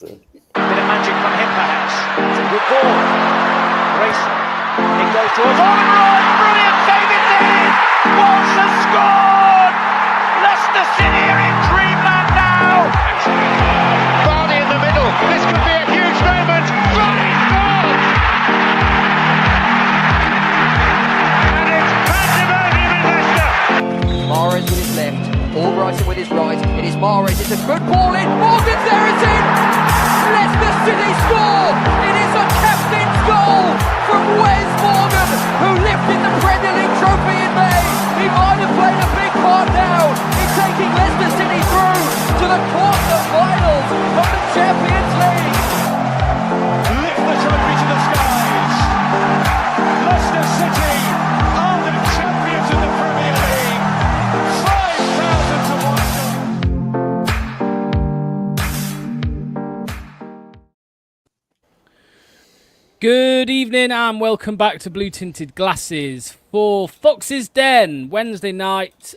Bit of magic from him, perhaps. It's a good ball. Grayson. It goes towards Ruud. Brilliant save indeed. Wolves have scored. Leicester City are in dreamland now. Vardy in the middle. This could be a huge moment. Vardy scored. And it's pandemonium in Leicester. Mahrez with his left. Albrighton with his right. It is Mahrez. It's a good ball in. Morgan's there. It's in. Leicester City score! It is a captain's goal from Wes Morgan, who lifted the Premier League trophy in May. He might have played a big part now in taking Leicester City through to the quarter-finals of the Champions League. Lift the trophy to the skies. Leicester City are the champions of the Premier League. 5,000 to 1. Good evening and welcome back to Blue Tinted Glasses for Fox's Den, Wednesday night.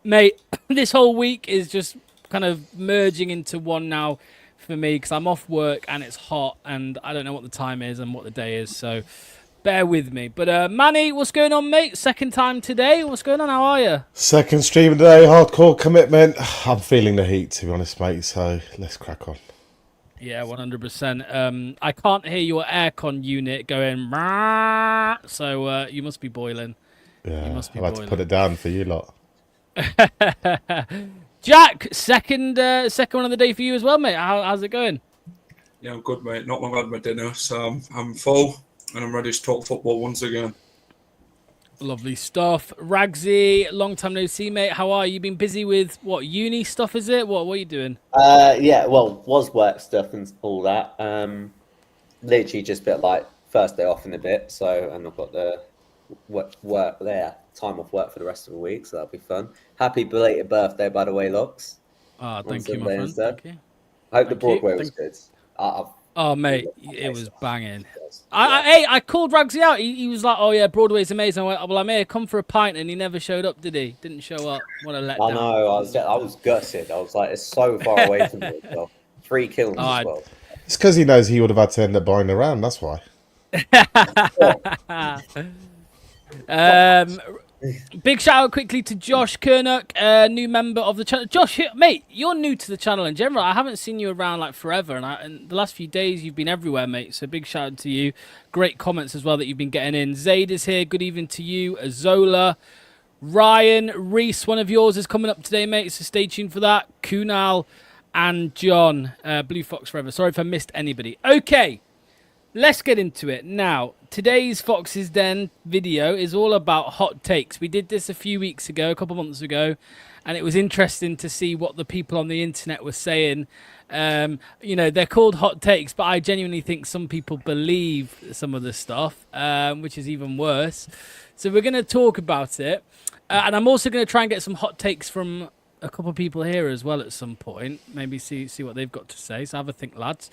Mate, this whole week is just kind of merging into one now for me because I'm off work and it's hot and I don't know what the time is and what the day is, so bear with me. But Manny, what's going on, mate? Second time today. What's going on? How are you? Second stream today, hardcore commitment. I'm feeling the heat, to be honest, mate, so let's crack on. Yeah, 100%. I can't hear your aircon unit going, "Rah," so you must be boiling. Yeah, You must be I've had to put it down for you lot. Jack, second one of the day for you as well, mate. How's it going? Yeah, I'm good, mate. Not long had my dinner, so I'm full and I'm ready to talk football once again. Lovely stuff. Ragsy, long time no see, mate. How are you? Been busy with what, uni stuff, is it? What are you doing? Yeah, well, was work stuff and all that. Literally just a bit like first day off in a bit, so and I've got the work there, time off work for the rest of the week, so that'll be fun. Happy belated birthday, by the way, Locks. Thank you, my friend. Thank you. I hope the Broadway was good. Oh, mate, it was banging. I called Ragsy out. He was like, "Oh yeah, Broadway's amazing." I went, "Well, I'm here, come for a pint," and he never showed up, did he? Didn't show up. What a letdown. I know. I was gutted. I was like, it's so far away from me. Well, 3 kills as well. It's because he knows he would have had to end up buying around, that's why. Big shout out quickly to Josh Kernock, new member of the channel. Josh, mate, you're new to the channel in general. I haven't seen you around like forever, and the last few days you've been everywhere, mate. So big shout out to you. Great comments as well that you've been getting in. Zaid is here. Good evening to you. Azola, Ryan, Reese, one of yours is coming up today, mate. So stay tuned for that. Kunal and John, Blue Fox Forever. Sorry if I missed anybody. Okay. Let's get into it. Now, today's Fox's Den video is all about hot takes. We did this a few weeks ago, a couple months ago, and it was interesting to see what the people on the internet were saying. You know, they're called hot takes, but I genuinely think some people believe some of the stuff, which is even worse. So we're going to talk about it. And I'm also going to try and get some hot takes from a couple of people here as well at some point. Maybe see what they've got to say. So have a think, lads.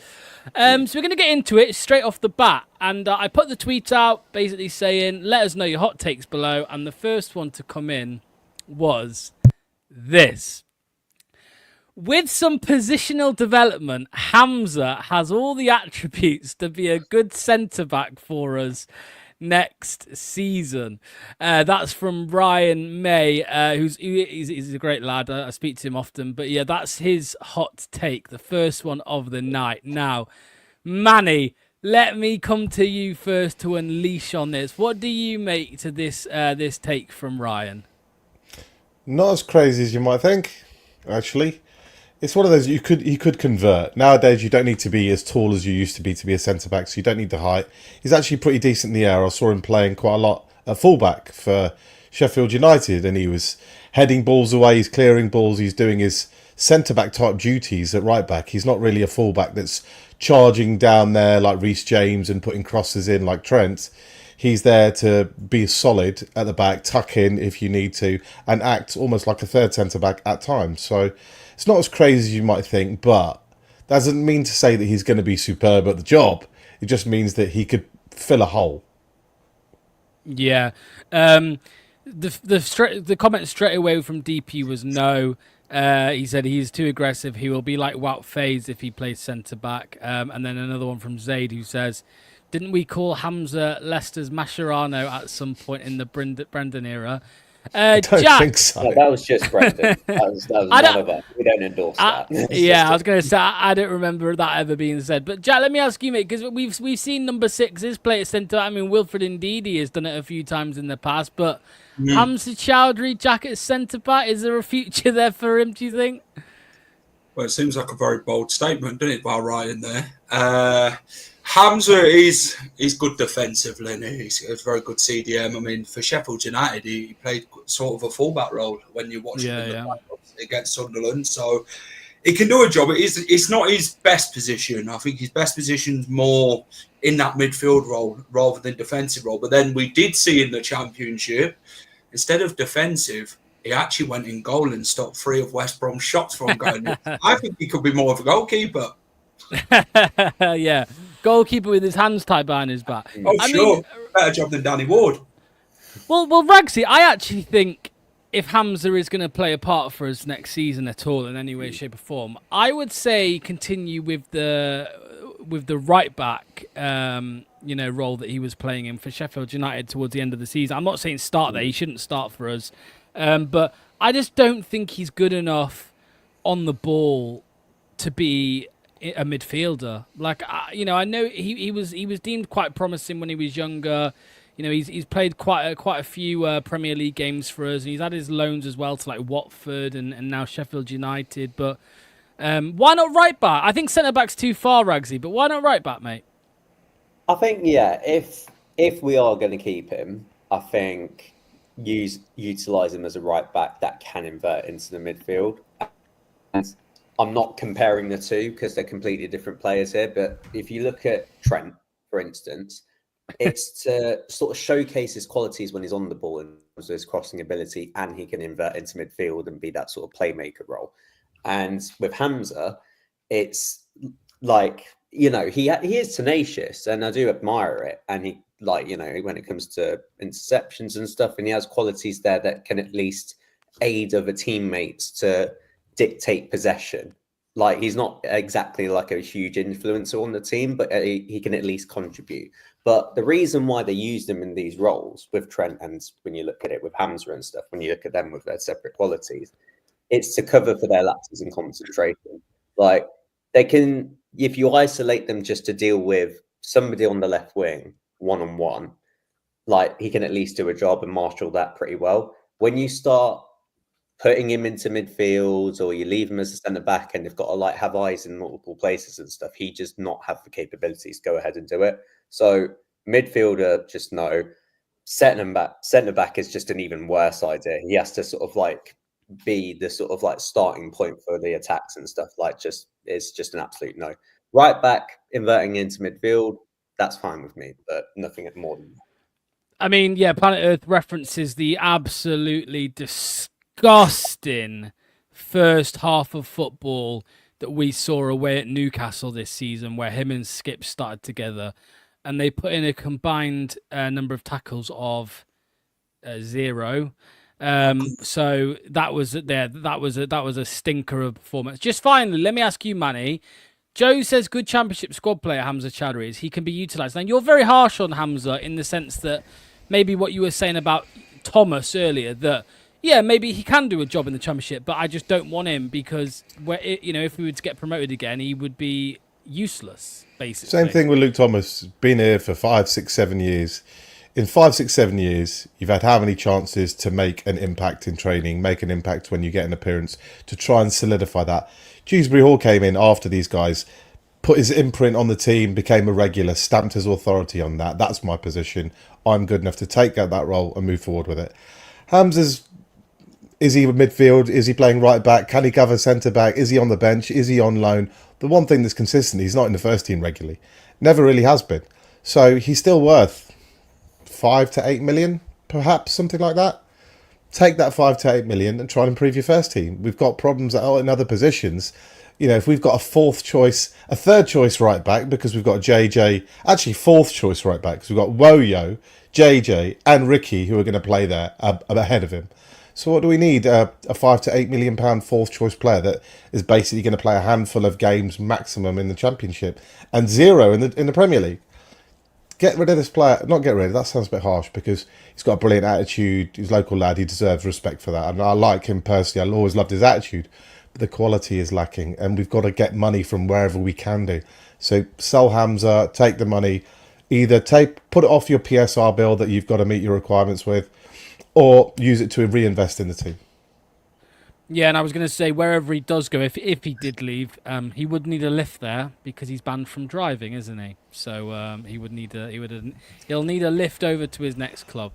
So we're going to get into it straight off the bat. And I put the tweet out basically saying, let us know your hot takes below. And the first one to come in was this. With some positional development, Hamza has all the attributes to be a good centre-back for us next season. That's from Ryan May, he's a great lad. I speak to him often, but yeah, that's his hot take, the first one of the night. Now, Manny, let me come to you first to unleash on this. What do you make to this this take from Ryan? Not as crazy as you might think, actually. It's one of those he could convert. Nowadays, you don't need to be as tall as you used to be a centre-back, so you don't need the height. He's actually pretty decent in the air. I saw him playing quite a lot at full-back for Sheffield United, and he was heading balls away, he's clearing balls, he's doing his centre-back type duties at right-back. He's not really a full-back that's charging down there like Reece James and putting crosses in like Trent. He's there to be solid at the back, tuck in if you need to, and act almost like a third centre-back at times. So it's not as crazy as you might think, but that doesn't mean to say that he's going to be superb at the job. It just means that he could fill a hole. Yeah. The comment straight away from DP was no. He said he's too aggressive. He will be like Wout Faes if he plays centre-back. And then another one from Zaid who says, didn't we call Hamza Leicester's Mascherano at some point in the Brendan era? I don't Jack, think so. No, that was just Brendan. That was none of us. We don't endorse that. Yeah, I was going to say, I don't remember that ever being said. But Jack, let me ask you, mate, because we've seen number 6s play at centre. I mean, Wilfred Ndidi has done it a few times in the past, but Hamza Choudhury, Jack at centre-back, is there a future there for him, do you think? Well, it seems like a very bold statement, doesn't it, by writing there? Hamza is good defensively, and he's a very good CDM. I mean, for Sheffield United, he played sort of a fullback role when you watch him in the playoffs against Sunderland. So he can do a job. It's not his best position. I think his best position's more in that midfield role rather than defensive role. But then we did see in the Championship, instead of defensive, he actually went in goal and stopped 3 of West Brom's shots from going in. I think he could be more of a goalkeeper. Yeah. Goalkeeper with his hands tied behind his back. Oh, sure. Better job than Danny Ward. Well, Ragsy, I actually think if Hamza is going to play a part for us next season at all in any way, shape or form, I would say continue with the right back role that he was playing in for Sheffield United towards the end of the season. I'm not saying start there. He shouldn't start for us. But I just don't think he's good enough on the ball to be a midfielder. Like, I know he was deemed quite promising when he was younger. You know, he's played quite a few Premier League games for us, and he's had his loans as well to like Watford and now Sheffield United. But why not right back? I think centre back's too far, Ragsy. But why not right back, mate? I think if we are going to keep him, I think utilise him as a right back that can invert into the midfield. And I'm not comparing the two because they're completely different players here. But if you look at Trent, for instance, it's to sort of showcase his qualities when he's on the ball and his crossing ability, and he can invert into midfield and be that sort of playmaker role. And with Hamza, it's like, he is tenacious, and I do admire it. And he, when it comes to interceptions and stuff, and he has qualities there that can at least aid other teammates to dictate possession. Like, he's not exactly like a huge influencer on the team, but he can at least contribute. But the reason why they used him in these roles with Trent, and when you look at it with Hamza and stuff, when you look at them with their separate qualities, it's to cover for their lapses in concentration. Like, they can, if you isolate them just to deal with somebody on the left wing, one-on-one, like, he can at least do a job and marshal that pretty well. When you start putting him into midfield, or you leave him as a centre back and they've got to have eyes in multiple places and stuff, he just not have the capabilities to go ahead and do it. So midfielder, just no. Centre back is just an even worse idea. He has to sort of be the sort of starting point for the attacks and stuff. It's just an absolute no. Right back, inverting into midfield, that's fine with me, but nothing more than that. I mean, yeah, Planet Earth references the absolutely disgusting first half of football that we saw away at Newcastle this season, where him and Skipp started together, and they put in a combined number of tackles of 0. So that was a stinker of performance. Just finally, let me ask you, Manny. Joe says good championship squad player Hamza Choudhury is. He can be utilised. Now, you're very harsh on Hamza in the sense that maybe what you were saying about Thomas earlier, that yeah, maybe he can do a job in the championship, but I just don't want him because if we were to get promoted again, he would be useless, basically. Same thing with Luke Thomas. Been here for 5, 6, 7 years. In 5, 6, 7 years, you've had how many chances to make an impact in training, make an impact when you get an appearance, to try and solidify that. Dewsbury Hall came in after these guys, put his imprint on the team, became a regular, stamped his authority on that. That's my position. I'm good enough to take out that role and move forward with it. Hamza's, is he midfield? Is he playing right back? Can he cover centre back? Is he on the bench? Is he on loan? The one thing that's consistent, he's not in the first team regularly. Never really has been. So he's still worth 5 to 8 million, perhaps, something like that. Take that 5 to 8 million and try and improve your first team. We've got problems in other positions. If we've got a third choice right back, because we've got JJ, actually fourth choice right back, because we've got Woyo, JJ and Ricky who are going to play there ahead of him. So what do we need? A £5 to £8 million fourth choice player that is basically going to play a handful of games maximum in the Championship and zero in the Premier League. Get rid of this player. Not get rid of, that sounds a bit harsh, because he's got a brilliant attitude. He's a local lad. He deserves respect for that. And I like him personally. I always loved his attitude. But the quality is lacking. And we've got to get money from wherever we can do. So sell Hamza, take the money. Either put it off your PSR bill that you've got to meet your requirements with, or use it to reinvest in the team. Yeah, and I was going to say, wherever he does go, if he did leave, he would need a lift there because he's banned from driving, isn't he? So he'll need a lift over to his next club.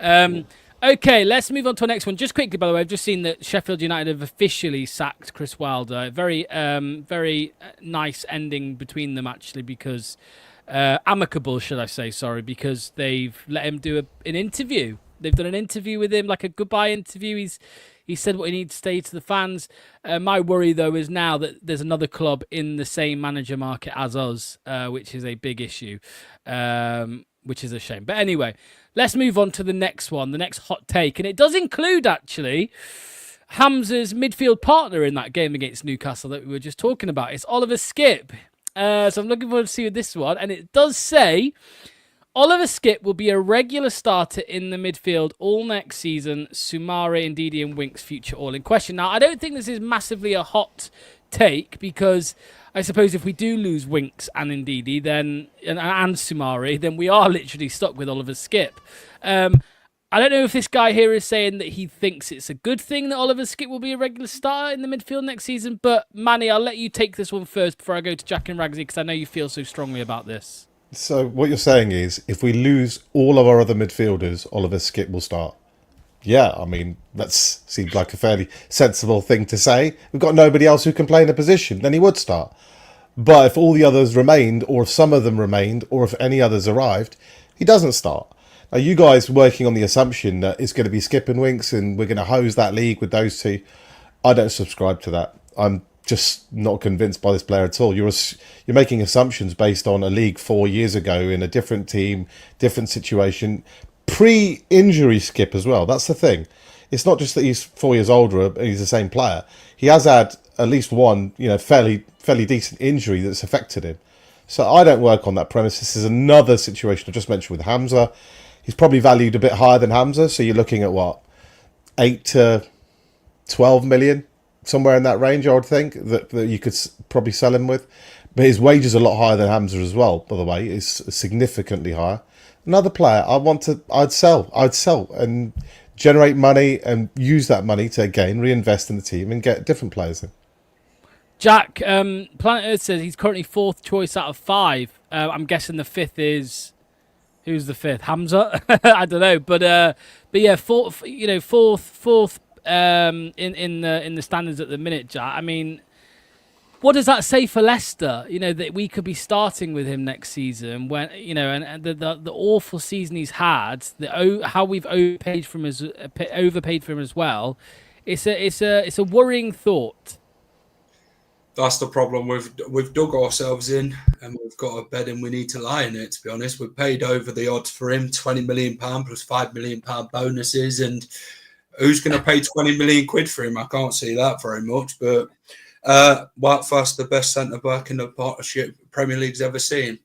Okay, let's move on to our next one. Just quickly, by the way, I've just seen that Sheffield United have officially sacked Chris Wilder. Very nice ending between them, actually, because amicable, should I say? Sorry, because they've let him do an interview. They've done an interview with him, like a goodbye interview. He said what he needs to say to the fans. My worry, though, is now that there's another club in the same manager market as us, which is a big issue, which is a shame. But anyway, let's move on to the next one, the next hot take. And it does include, actually, Hamza's midfield partner in that game against Newcastle that we were just talking about. It's Oliver Skipp. So I'm looking forward to seeing this one. And it does say Oliver Skipp will be a regular starter in the midfield all next season. Soumare, Ndidi and Winks future all in question. Now, I don't think this is massively a hot take, because I suppose if we do lose Winks and Ndidi and Soumare, then we are literally stuck with Oliver Skipp. I don't know if this guy here is saying that he thinks it's a good thing that Oliver Skipp will be a regular starter in the midfield next season. But Manny, I'll let you take this one first before I go to Jack and Ragsy, because I know you feel so strongly about this. So what you're saying is, if we lose all of our other midfielders, Oliver Skipp will start. Yeah, I mean, that seems like a fairly sensible thing to say. We've got nobody else who can play in a position, then he would start. But if all the others remained, or if some of them remained, or if any others arrived, he doesn't start. Now, you guys working on the assumption that it's going to be Skipp and Winks and we're going to hose that league with those two, I don't subscribe to that. I'm just not convinced by this player at all. You're making assumptions based on a league 4 years ago in a different team, different situation, pre-injury Skipp as well. That's the thing. It's not just that he's 4 years older and he's the same player. He has had at least one, fairly decent injury that's affected him. So I don't work on that premise. This is another situation I just mentioned with Hamza. He's probably valued a bit higher than Hamza. So you're looking at what, 8 to 12 million? Somewhere in that range, I would think, that you could probably sell him with. But his wage is a lot higher than Hamza as well, by the way. It's significantly higher. Another player I'd sell and generate money and use that money to, again, reinvest in the team and get different players in. Jack, Planet Earth says he's currently fourth choice out of 5. I'm guessing the fifth is... Who's the fifth? Hamza? I don't know. But yeah, fourth, fourth in the standards at the minute, Jack. I mean, what does that say for Leicester? That we could be starting with him next season when and the awful season he's had, how we've overpaid for him as well. It's a worrying thought. That's the problem. We've dug ourselves in and we've got a bed and we need to lie in it, to be honest. We've paid over the odds for him, £20 million plus £5 million bonuses, and who's going to pay 20 million quid for him? I can't see that very much. But Whitefast, the best centre-back in the partnership Premier League's ever seen.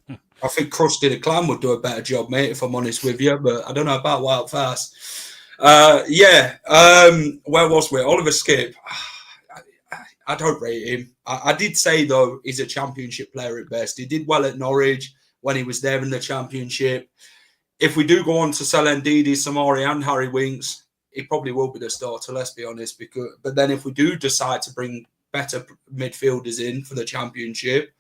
I think Krusty the Clown would do a better job, mate, if I'm honest with you. But I don't know about Whitefast. Where was we? Oliver Skipp. I don't rate him. I did say, though, he's a championship player at best. He did well at Norwich when he was there in the championship. If we do go on to sell Ndidi, Soumare and Harry Winks, he probably will be the starter, let's be honest. But then if we do decide to bring better midfielders in for the championship,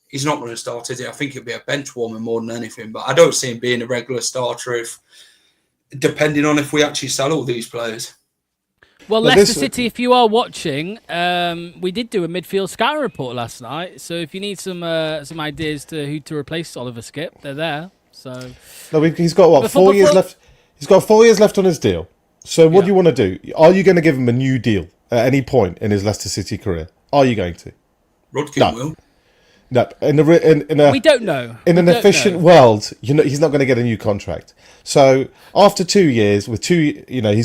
he's not going to start, is he? I think he'll be a bench warmer more than anything. But I don't see him being a regular starter depending on if we actually sell all these players. Well, Leicester City, if you are watching, we did do a midfield scouting report last night. So if you need some ideas to who to replace Oliver Skipp, they're there. So no, he's got 4 years left. He's got 4 years left on his deal. So what do you want to do? Are you going to give him a new deal at any point in his Leicester City career? Are you going to? Rudkin will. No, We don't know. In an We don't efficient know. world, he's not going to get a new contract. So after 2 years, he's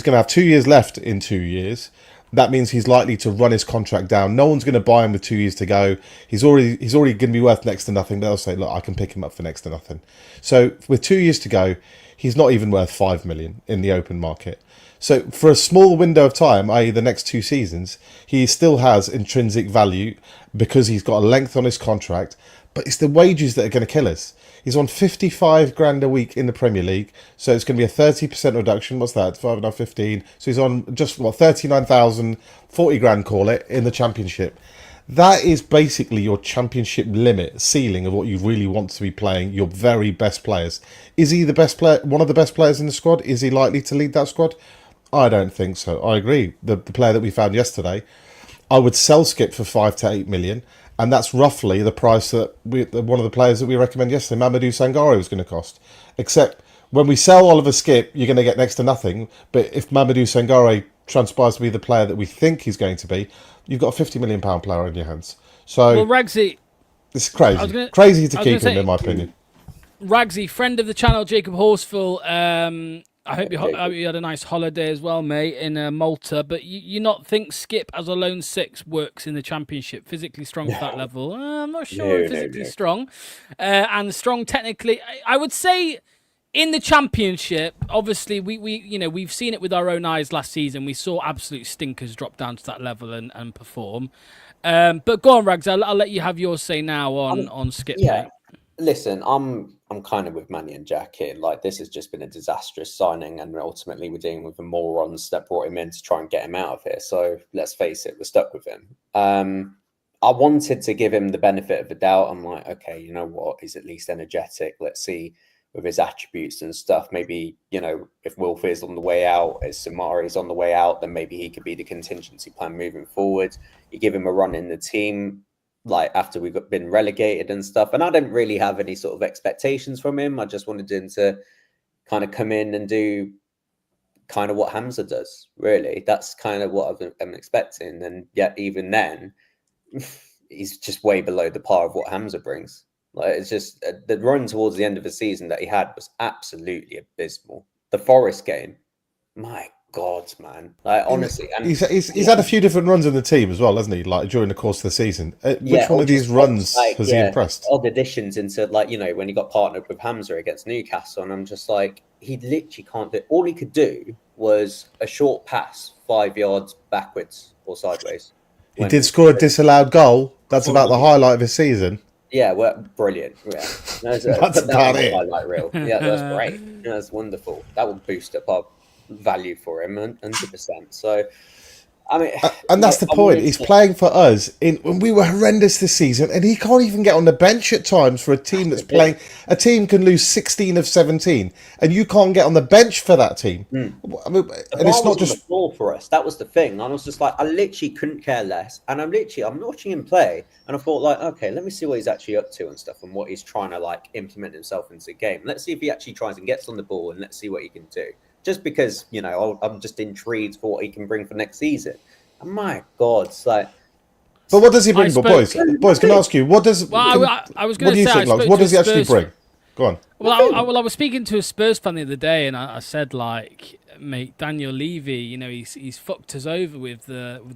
going to have 2 years left in 2 years. That means he's likely to run his contract down. No one's going to buy him with 2 years to go. He's already going to be worth next to nothing. They'll say, look, I can pick him up for next to nothing. So with 2 years to go, he's not even worth 5 million in the open market. So for a small window of time, i.e. the next 2 seasons, he still has intrinsic value because he's got a length on his contract, but it's the wages that are going to kill us. He's on 55 grand a week in the Premier League, so it's going to be a 30% reduction. What's that? 5 and 15. So he's on just 39,000, 40 grand, call it, in the Championship. That is basically your Championship limit, ceiling of what you really want to be playing, your very best players. Is he the best player, one of the best players in the squad? Is he likely to lead that squad? I don't think so. I agree. The player that we found yesterday, I would sell Skipp for 5 to 8 million, and that's roughly the price that one of the players that we recommend yesterday, Mamadou Sangare, was going to cost. Except when we sell Oliver Skipp, you're going to get next to nothing. But if Mamadou Sangare transpires to be the player that we think he's going to be, you've got a £50 million player in your hands. So, Well, Ragsy, it's crazy. Crazy to keep him, in my opinion. Ragsy, friend of the channel, Jacob Horsfall. I hope you had a nice holiday as well, mate, in Malta. But you not think Skipp as a lone six works in the Championship? Physically strong at that level? I'm not sure. Physically strong, and strong technically. I would say in the Championship, obviously we've seen it with our own eyes last season. We saw absolute stinkers drop down to that level and perform. But go on, Rags. I'll let you have your say now on Skipp. Yeah. Mate. Listen, I'm kind of with Manny and Jack here. Like, this has just been a disastrous signing, and ultimately we're dealing with the morons that brought him in to try and get him out of here. So let's face it, we're stuck with him. I wanted to give him the benefit of the doubt. I'm like, okay, you know what? He's at least energetic. Let's see with his attributes and stuff. Maybe, if Wilfie's on the way out, if Samari's on the way out, then maybe he could be the contingency plan moving forward. You give him a run in the team, like after we got been relegated and stuff. And I didn't really have any sort of expectations from him. I just wanted him to kind of come in and do kind of what Hamza does, really. That's kind of what I'm expecting. And yet even then, he's just way below the par of what Hamza brings. Like, it's just the run towards the end of the season that he had was absolutely abysmal. The Forest game, my God, man! Like, honestly, and he's had a few different runs in the team as well, hasn't he? Like during the course of the season, which one of these runs has he impressed? Odd additions into, like, when he got partnered with Hamza against Newcastle, and I'm just like, he literally can't do. All he could do was a short pass 5 yards backwards or sideways. He did score a disallowed goal. That's about the highlight of his season. Yeah, well, brilliant. Yeah, that's about it. Highlight reel. Yeah, that's great. Yeah, that's wonderful. That will boost up our value for him 100%. So, I mean, and that's the point. He's playing for us when we were horrendous this season, and he can't even get on the bench at times for a team that's playing. A team can lose 16 of 17, and you can't get on the bench for that team. I mean, and it's not just the floor for us. That was the thing. I was just like, I literally couldn't care less, and I'm watching him play, and I thought, like, okay, let me see what he's actually up to and stuff, and what he's trying to, like, implement himself into the game. Let's see if he actually tries and gets on the ball, and let's see what he can do. Just because, I'm just intrigued for what he can bring for next season. And my God, it's like. But what does he bring? Boys, can I ask you, what does? Well, I was going to say, what does he actually bring? Go on. Well, I was speaking to a Spurs fan the other day, and I said, like, mate, Daniel Levy, he's fucked us over with the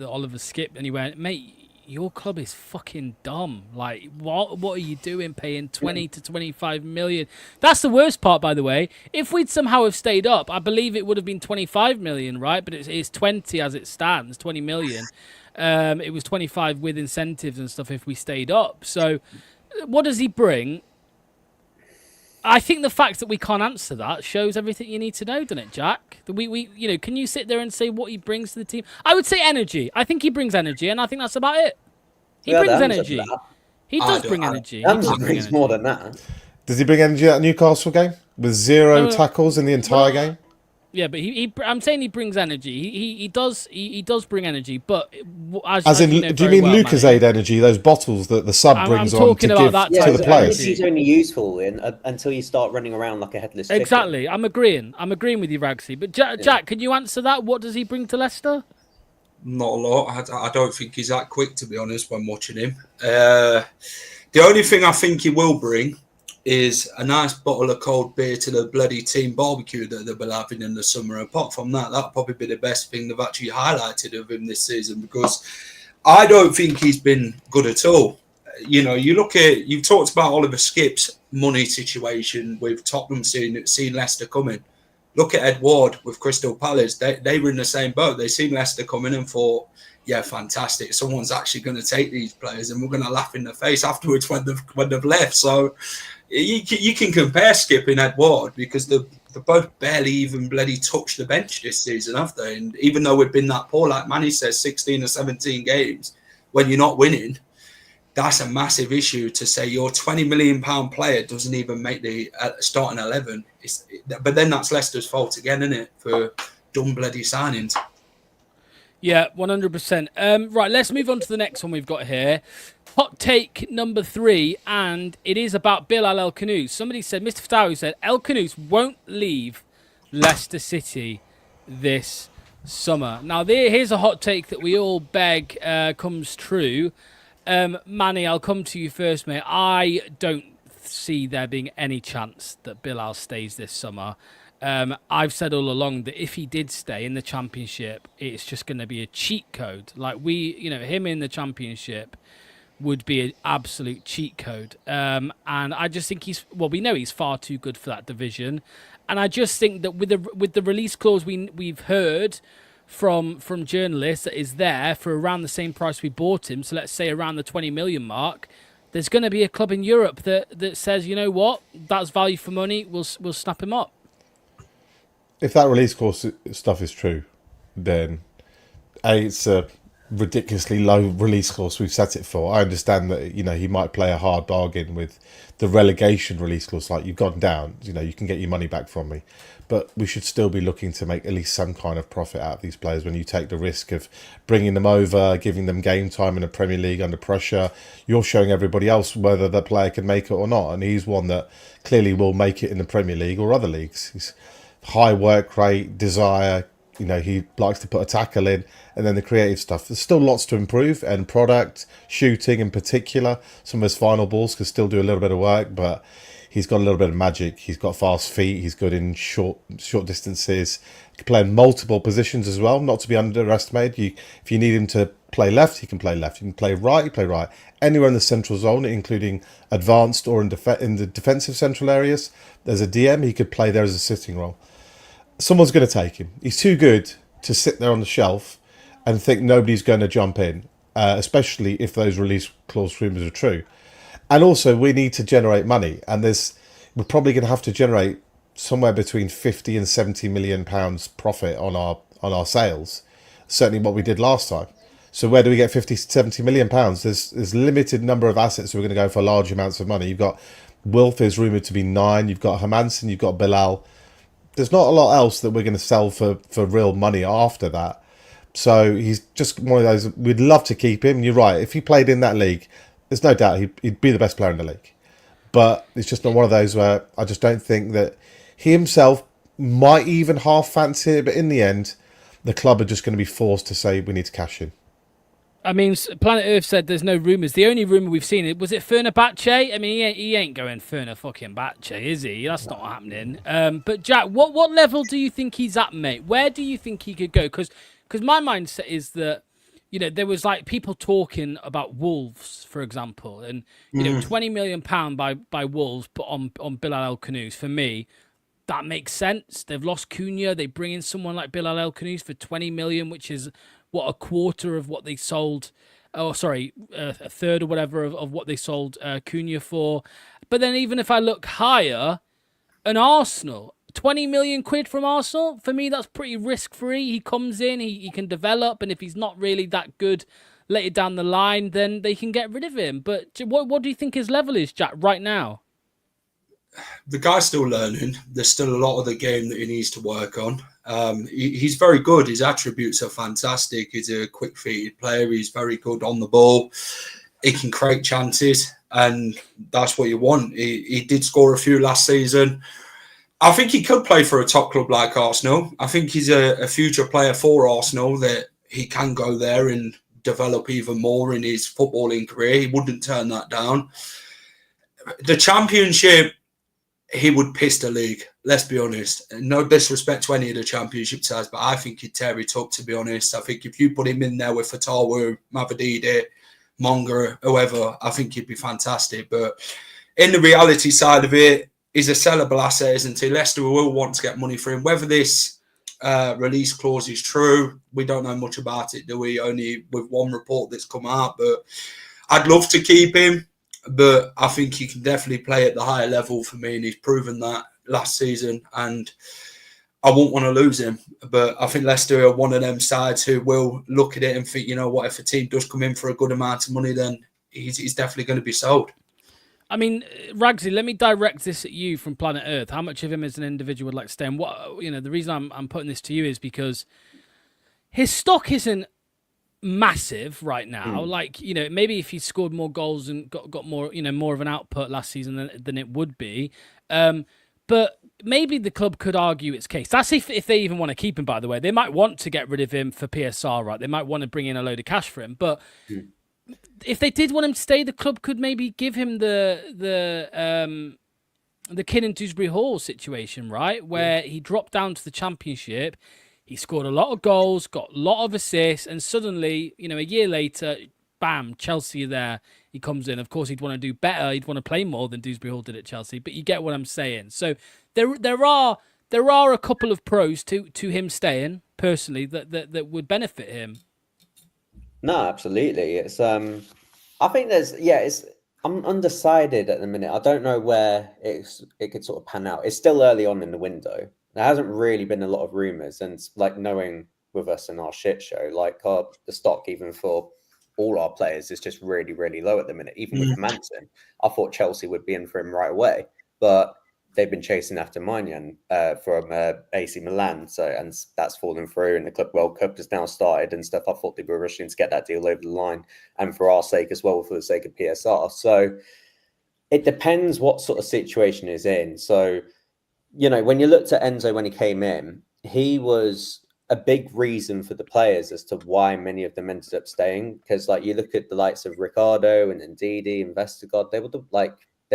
Oliver Skipp, and he went, mate, your club is fucking dumb. Like, what are you doing paying 20 to 25 million? That's the worst part, by the way. If we'd somehow have stayed up, I believe it would have been 25 million, right? But it's 20 as it stands, 20 million. It was 25 with incentives and stuff if we stayed up. So what does he bring? I think the fact that we can't answer that shows everything you need to know, doesn't it, Jack? That we can you sit there and say what he brings to the team? I would say energy. I think he brings energy, and I think that's about it. He brings energy. He does bring energy. Hamza brings more than that. Does he bring energy at that Newcastle game with zero tackles in the entire game? Yeah, but I'm saying he brings energy. He does bring energy, but do you mean Lucozade energy? Those bottles that the sub brings on to give to the players. He's only useful until you start running around like a headless chicken. Exactly. I'm agreeing with you, Ragsy. But Jack, can you answer that? What does he bring to Leicester? Not a lot. I don't think he's that quick, to be honest, when watching him. The only thing I think he will bring is a nice bottle of cold beer to the bloody team barbecue that they'll be having in the summer. Apart from that, that'll probably be the best thing they've actually highlighted of him this season, because I don't think he's been good at all. You know, you've talked about Oliver Skipp's money situation with Tottenham seeing Leicester coming. Look at Ed Ward with Crystal Palace. They were in the same boat. They seen Leicester coming and thought, yeah, fantastic. Someone's actually going to take these players, and we're going to laugh in the face afterwards when they've left. So you can compare Skipp and Ed Ward, because they both barely even bloody touched the bench this season, have they? And even though we've been that poor, like Manny says, 16 or 17 games, when you're not winning, that's a massive issue to say your £20 million player doesn't even make the starting 11. But then that's Leicester's fault again, isn't it, for dumb bloody signings? Yeah, 100%. Right, let's move on to the next one we've got here. Hot take number 3, and it is about Bilal El Khannous. Somebody said, Mr. Fatawu said, El Khannous won't leave Leicester City this summer. Now, here's a hot take that we all beg comes true. Manny, I'll come to you first, mate. I don't see there being any chance that Bilal stays this summer. I've said all along that if he did stay in the Championship, it's just going to be a cheat code. Like him in the Championship would be an absolute cheat code. And I just think we know he's far too good for that division. And I just think that with the release clause we've heard from journalists that is there for around the same price we bought him, so let's say around the 20 million mark, there's going to be a club in Europe that says, you know what, that's value for money, we'll snap him up. If that release clause stuff is true, then it's a ridiculously low release clause we've set it for. I understand that, he might play a hard bargain with the relegation release clause, like you've gone down, you can get your money back from me. But we should still be looking to make at least some kind of profit out of these players when you take the risk of bringing them over, giving them game time in the Premier League under pressure. You're showing everybody else whether the player can make it or not. And he's one that clearly will make it in the Premier League or other leagues. He's high work rate, desire, he likes to put a tackle in, and then the creative stuff. There's still lots to improve, and product, shooting in particular. Some of his final balls could still do a little bit of work, but he's got a little bit of magic. He's got fast feet. He's good in short distances. He can play in multiple positions as well, not to be underestimated. If you need him to play left, he can play left. He can play right, he can play right. Anywhere in the central zone, including advanced or in the defensive central areas, there's a DM. He could play there as a sitting role. Someone's going to take him. He's too good to sit there on the shelf and think nobody's going to jump in, especially if those release clause rumours are true. And also, we need to generate money, and we're probably going to have to generate somewhere between 50 and 70 million pounds profit on our sales. Certainly, what we did last time. So, where do we get 50 to 70 million pounds? There's limited number of assets who are going to go for large amounts of money. You've got Wilf is rumoured to be 9. You've got Hermansen. You've got Bilal. There's not a lot else that we're going to sell for real money after that. So he's just one of those. We'd love to keep him. You're right. If he played in that league, there's no doubt he'd be the best player in the league. But it's just not one of those where I just don't think that he himself might even half fancy it. But in the end, the club are just going to be forced to say we need to cash in. I mean, Planet Earth said there's no rumours. The only rumour we've seen, was it Fenerbahce? I mean, he ain't going fucking Bache, is he? That's not happening. But Jack, what level do you think he's at, mate? Where do you think he could go? Because my mindset is that, there was like people talking about Wolves, for example, and £20 million by Wolves, but on Bilal El Khannous. For me, that makes sense. They've lost Cunha. They bring in someone like Bilal El Khannous for 20 million, which is a quarter of what they sold, a third or whatever of what they sold Cunha for. But then even if I look higher, an Arsenal, 20 million quid from Arsenal, for me, that's pretty risk-free. He comes in, he can develop, and if he's not really that good later down the line, then they can get rid of him. But what do you think his level is, Jack, right now? The guy's still learning. There's still a lot of the game that he needs to work on. He's very good. His attributes are fantastic. He's a quick-feeted player. He's very good on the ball. He can create chances, and that's what you want. He did score a few last season. I think he could play for a top club like Arsenal. I think he's a future player for Arsenal that he can go there and develop even more in his footballing career. He wouldn't turn that down. The Championship, he would piss the league. Let's be honest. No disrespect to any of the Championship sides, but I think he'd tear it up, to be honest. I think if you put him in there with Fatawu, Mavadide, Monga, whoever, I think he'd be fantastic. But in the reality side of it, he's a sellable asset, isn't he? Leicester will want to get money for him. Whether this release clause is true, we don't know much about it, do we? Only with one report that's come out. But I'd love to keep him, but I think he can definitely play at the higher level for me, and he's proven that last season. And I won't want to lose him. But I think Leicester are one of them sides who will look at it and think, you know what, if a team does come in for a good amount of money, then he's definitely going to be sold. I mean, Ragsy, let me direct this at you from planet Earth. How much of him as an individual would like to stay? And what, the reason I'm putting this to you is because his stock isn't massive right now. Like, maybe if he scored more goals and got more, more of an output last season than it would be. But maybe the club could argue its case. That's if they even want to keep him, by the way. They might want to get rid of him for PSR, right? They might want to bring in a load of cash for him. But if they did want him to stay, the club could maybe give him the Kin and Dewsbury Hall situation, right? Where he dropped down to the Championship. He scored a lot of goals, got a lot of assists, and suddenly, a year later, bam, Chelsea are there. He comes in. Of course, he'd want to do better. He'd want to play more than Dewsbury Hall did at Chelsea. But you get what I'm saying. So there are a couple of pros to him staying personally that would benefit him. No, absolutely. It's I think I'm undecided at the minute. I don't know where it could sort of pan out. It's still early on in the window. There hasn't really been a lot of rumours, and like knowing with us in our shit show, like the stock even for all our players is just really, really low at the minute. Even with Manson, I thought Chelsea would be in for him right away, but they've been chasing after Maignan from AC Milan, and that's fallen through. And the Club World Cup has now started and stuff. I thought they were rushing to get that deal over the line, and for our sake as well, for the sake of PSR. So it depends what sort of situation he's in. So, when you looked at Enzo when he came in, he was a big reason for the players as to why many of them ended up staying. Because like you look at the likes of Ricardo and Ndidi and Vestergaard, they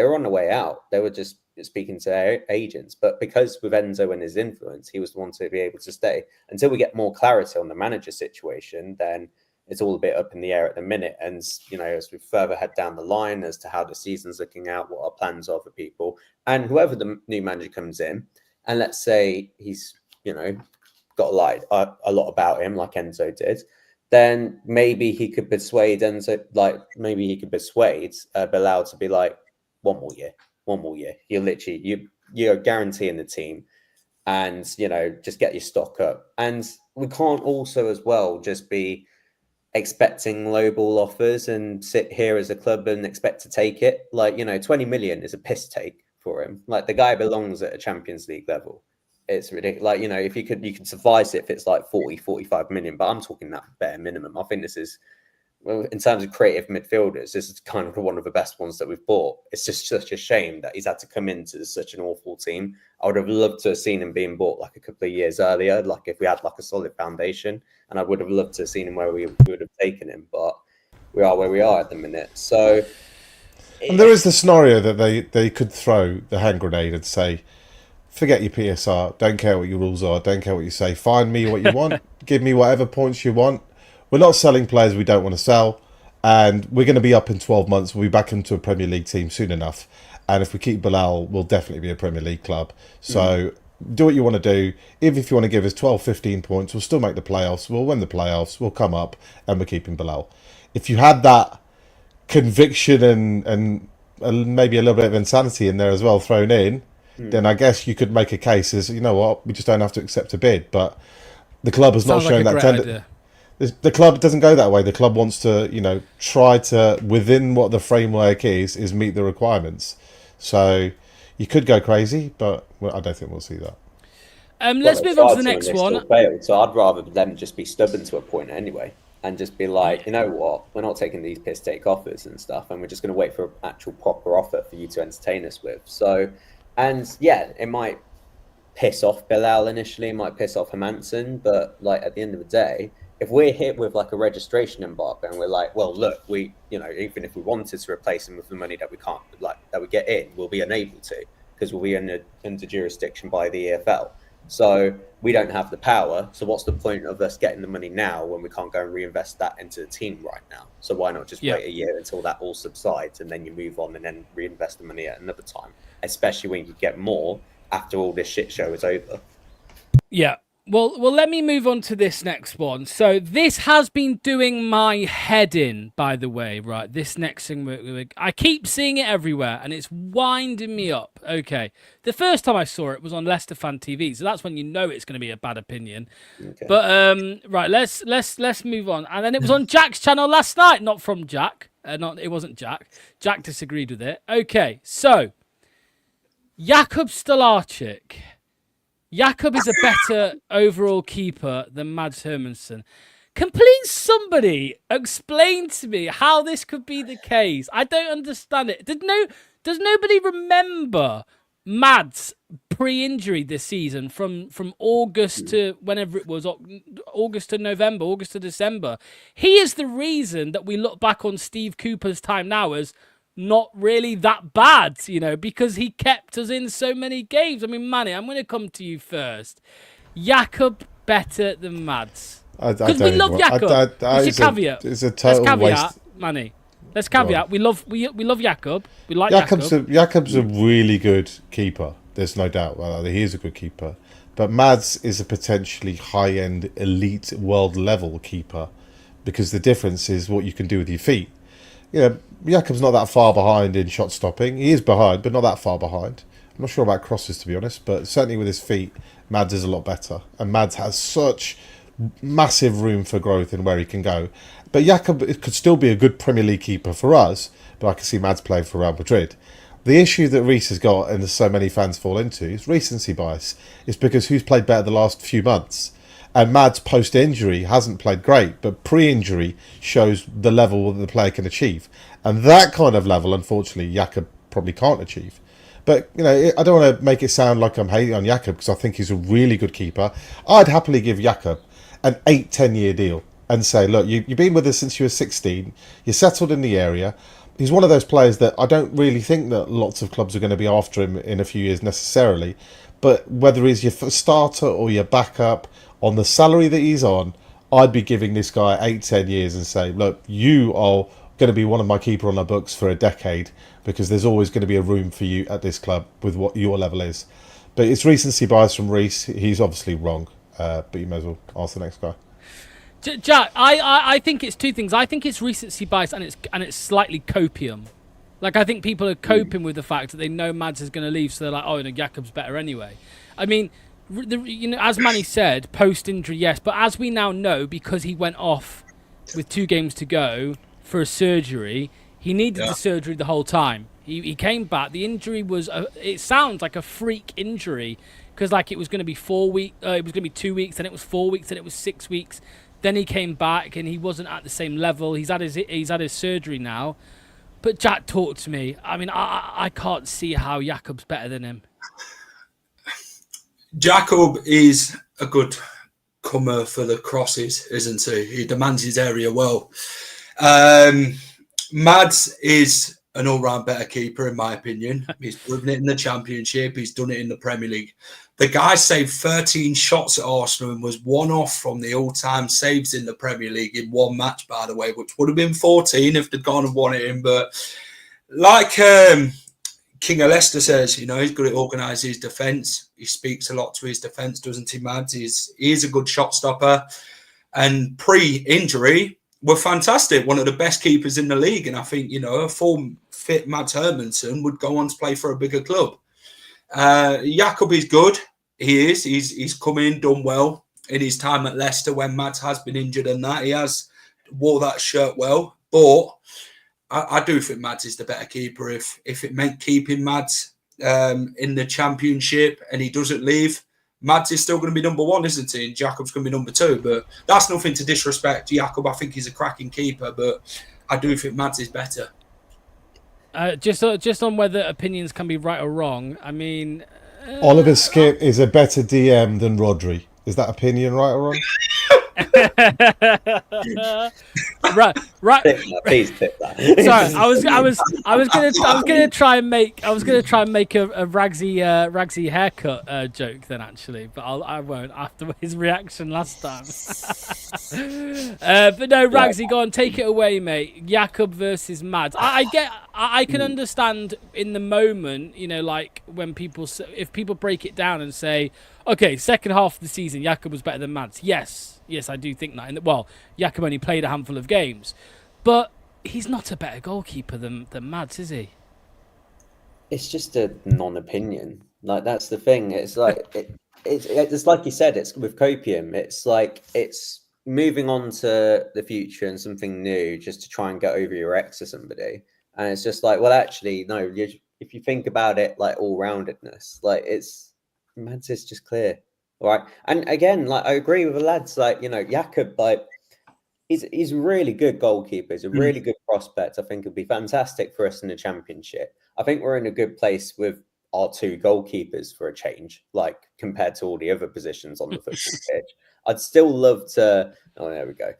were on the way out. They were just speaking to their agents. But because with Enzo and his influence, he was the one to be able to stay. Until we get more clarity on the manager situation, then it's all a bit up in the air at the minute. And, as we further head down the line as to how the season's looking out, what our plans are for people, and whoever the new manager comes in, and let's say he's, got a lot about him like Enzo did, then maybe he could persuade Enzo, Bilal to be like, one more year. You're literally, you're guaranteeing the team, and, just get your stock up. And we can't also as well just be expecting lowball offers and sit here as a club and expect to take it. 20 million is a piss take for him. Like, the guy belongs at a Champions League level. It's ridiculous. If you could suffice it if it's like 40, 45 million, but I'm talking that bare minimum. I think this is, in terms of creative midfielders, this is kind of one of the best ones that we've bought. It's just such a shame that he's had to come into such an awful team. I would have loved to have seen him being bought like a couple of years earlier, like if we had like a solid foundation, and I would have loved to have seen him where we would have taken him, but we are where we are at the minute. So, and there is the scenario that they could throw the hand grenade and say, forget your PSR, don't care what your rules are, don't care what you say, find me what you want, give me whatever points you want. We're not selling players we don't want to sell, and we're going to be up in 12 months. We'll be back into a Premier League team soon enough, and if we keep Bilal, we'll definitely be a Premier League club. So do what you want to do. If you want to give us 12, 15 points, we'll still make the playoffs, we'll win the playoffs, we'll come up, and we're keeping Bilal. If you had that conviction and maybe a little bit of insanity in there as well thrown in, then I guess you could make a case as, you know what, we just don't have to accept a bid. But the club has not shown that tendency. The club doesn't go that way. The club wants to, try to, within what the framework is meet the requirements. So you could go crazy, but I don't think we'll see that. Let's move on to the next one. Failed, so I'd rather them just be stubborn to a point anyway, and just be like, you know what, we're not taking these piss take offers and stuff, and we're just going to wait for an actual proper offer for you to entertain us with. So, and yeah, it might piss off Bilal initially, it might piss off Hermansen, but like at the end of the day, if we're hit with like a registration embargo and we're like, well, look, we, even if we wanted to replace him with the money that we can't, that we get in, we'll be unable to, because we'll be under jurisdiction by the EFL. So we don't have the power. So what's the point of us getting the money now when we can't go and reinvest that into the team right now? So why not just wait a year until that all subsides, and then you move on and then reinvest the money at another time, especially when you get more after all this shit show is over. Yeah. Well, let me move on to this next one. So this has been doing my head in, by the way, right? This next thing, I keep seeing it everywhere, and it's winding me up. Okay, the first time I saw it was on Leicester Fan TV, so that's when you know it's going to be a bad opinion. Okay. But right, let's move on. And then it was on Jack's channel last night, not from Jack. It wasn't Jack. Jack disagreed with it. Okay, so Jakub Stolarczyk. Jakub is a better overall keeper than Mads Hermansen. Can please somebody explain to me how this could be the case? I don't understand it. Does nobody remember Mads pre-injury this season from August to whenever it was, August to November, August to December? He is the reason that we look back on Steve Cooper's time now as not really that bad, because he kept us in so many games. I mean, Manny, I'm going to come to you first. Jakub better than Mads? Because we love Jakub. It's a caveat. It's a total waste. Manny. Let's caveat. We love Jakub. We like Jakub. Jakub's a really good keeper. There's no doubt about that. He is a good keeper. But Mads is a potentially high-end, elite, world-level keeper, because the difference is what you can do with your feet. Jakub's not that far behind in shot stopping. He is behind, but not that far behind. I'm not sure about crosses, to be honest, but certainly with his feet, Mads is a lot better. And Mads has such massive room for growth in where he can go. But Jakub could still be a good Premier League keeper for us, but I can see Mads playing for Real Madrid. The issue that Reece has got, and so many fans fall into, is recency bias. It's because who's played better the last few months? And Mads, post-injury, hasn't played great, but pre-injury shows the level that the player can achieve. And that kind of level, unfortunately, Jakub probably can't achieve. But, I don't want to make it sound like I'm hating on Jakub, because I think he's a really good keeper. I'd happily give Jakub an 8-10 year deal and say, look, you've been with us since you were 16, you're settled in the area. He's one of those players that I don't really think that lots of clubs are going to be after him in a few years necessarily. But whether he's your starter or your backup, on the salary that he's on, I'd be giving this guy 8-10 years and say, look, you are going to be one of my keeper on the books for a decade, because there's always going to be a room for you at this club with what your level is. But it's recency bias from Reece. He's obviously wrong, but you may as well ask the next guy. Jack, I think it's two things. I think it's recency bias and it's slightly copium. Like, I think people are coping with the fact that they know Mads is going to leave, so they're like, oh, Jakub's better anyway. I mean, as Manny said, post-injury, yes, but as we now know, because he went off with 2 games to go for a surgery, he needed the surgery the whole time. He came back. The injury was, it sounds like a freak injury, because like it was going to be 4 weeks, it was going to be 2 weeks, then it was 4 weeks, then it was 6 weeks. Then he came back and he wasn't at the same level. He's had his surgery now. But Jack, talk to me. I mean, I can't see how Jakub's better than him. Jakub is a good comer for the crosses, isn't he? He demands his area well. Mads is an all-round better keeper, in my opinion. He's proven it in the Championship. He's done it in the Premier League. The guy saved 13 shots at Arsenal and was one off from the all-time saves in the Premier League in one match, by the way, which would have been 14 if they'd gone and won it in. But like King of Leicester says, he's good at organising his defence. He speaks a lot to his defence, doesn't he, Mads? He is a good shot stopper. And pre-injury, were fantastic. One of the best keepers in the league. And I think, a form-fit Mads Hermansen would go on to play for a bigger club. Jakub is good. He is. He's come in, done well in his time at Leicester when Mads has been injured and that. He has wore that shirt well. But I do think Mads is the better keeper. If it meant keeping Mads in the Championship and he doesn't leave, Mads is still going to be number 1, isn't he? And Jakub's going to be number 2. But that's nothing to disrespect Jakub. I think he's a cracking keeper, but I do think Mads is better. Just on whether opinions can be right or wrong, I mean... Oliver Skipp is a better DM than Rodri. Is that opinion right or wrong? Right. Tip that, please tip that. Sorry, I was gonna try and make a Ragsy haircut joke then actually, but I won't after his reaction last time. But no, Ragsy, go on, take it away, mate. Jakub versus Mads. I can understand in the moment, you know, like when if people break it down and say, okay, second half of the season, Jakub was better than Mads. Yes, I do think that. Jakub only played a handful of games, but he's not a better goalkeeper than Mads, is he? It's just a non-opinion. Like, that's the thing. It's like it's like you said. It's with copium. It's like it's moving on to the future and something new, just to try and get over your ex or somebody. And it's just like, well, actually, no. If you think about it, like all-roundedness, like Mads is just clear, all right. And again, like I agree with the lads. Like, you know, Jakub, like he's a really good goalkeeper. He's a really good prospect. I think it'd be fantastic for us in the Championship. I think we're in a good place with our two goalkeepers for a change, like compared to all the other positions on the football pitch. I'd still love to. Oh, there we go.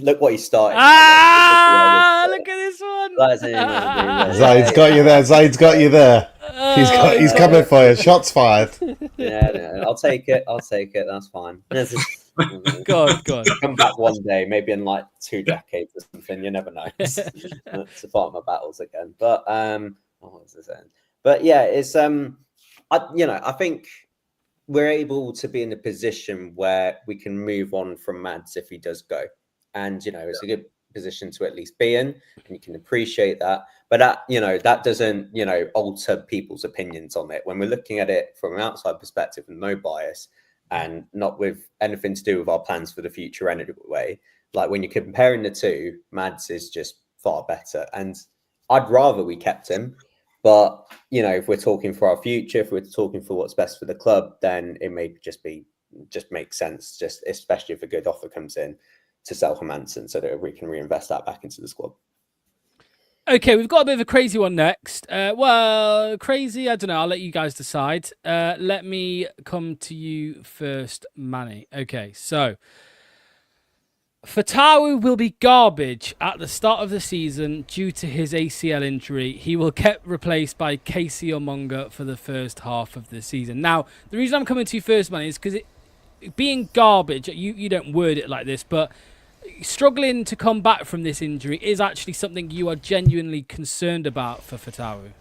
Look what he started. Look at this one. Zaid's got you there. Zaid's got you there. He's coming for you. Shots fired. Yeah, no, I'll take it. That's fine. God. Come back one day, maybe in like 2 decades or something. You never know. To fight my battles again. But what was I saying? But yeah, it's I think we're able to be in a position where we can move on from Mads if he does go, and it's a good position to at least be in, and you can appreciate that. But that doesn't alter people's opinions on it when we're looking at it from an outside perspective and no bias, and not with anything to do with our plans for the future anyway. Like when you're comparing the two, Mads is just far better, and I'd rather we kept him. But if we're talking for our future, if we're talking for what's best for the club, then it may just make sense, just especially if a good offer comes in, to sell Hermansen so that we can reinvest that back into the squad. Okay, we've got a bit of a crazy one next. Crazy, I don't know. I'll let you guys decide. Let me come to you first, Manny. Okay, so Fatawu will be garbage at the start of the season due to his ACL injury. He will get replaced by Casey Omonga for the first half of the season. Now, the reason I'm coming to you first, Manny, is because being garbage, you don't word it like this, but struggling to come back from this injury is actually something you are genuinely concerned about for Fatawu.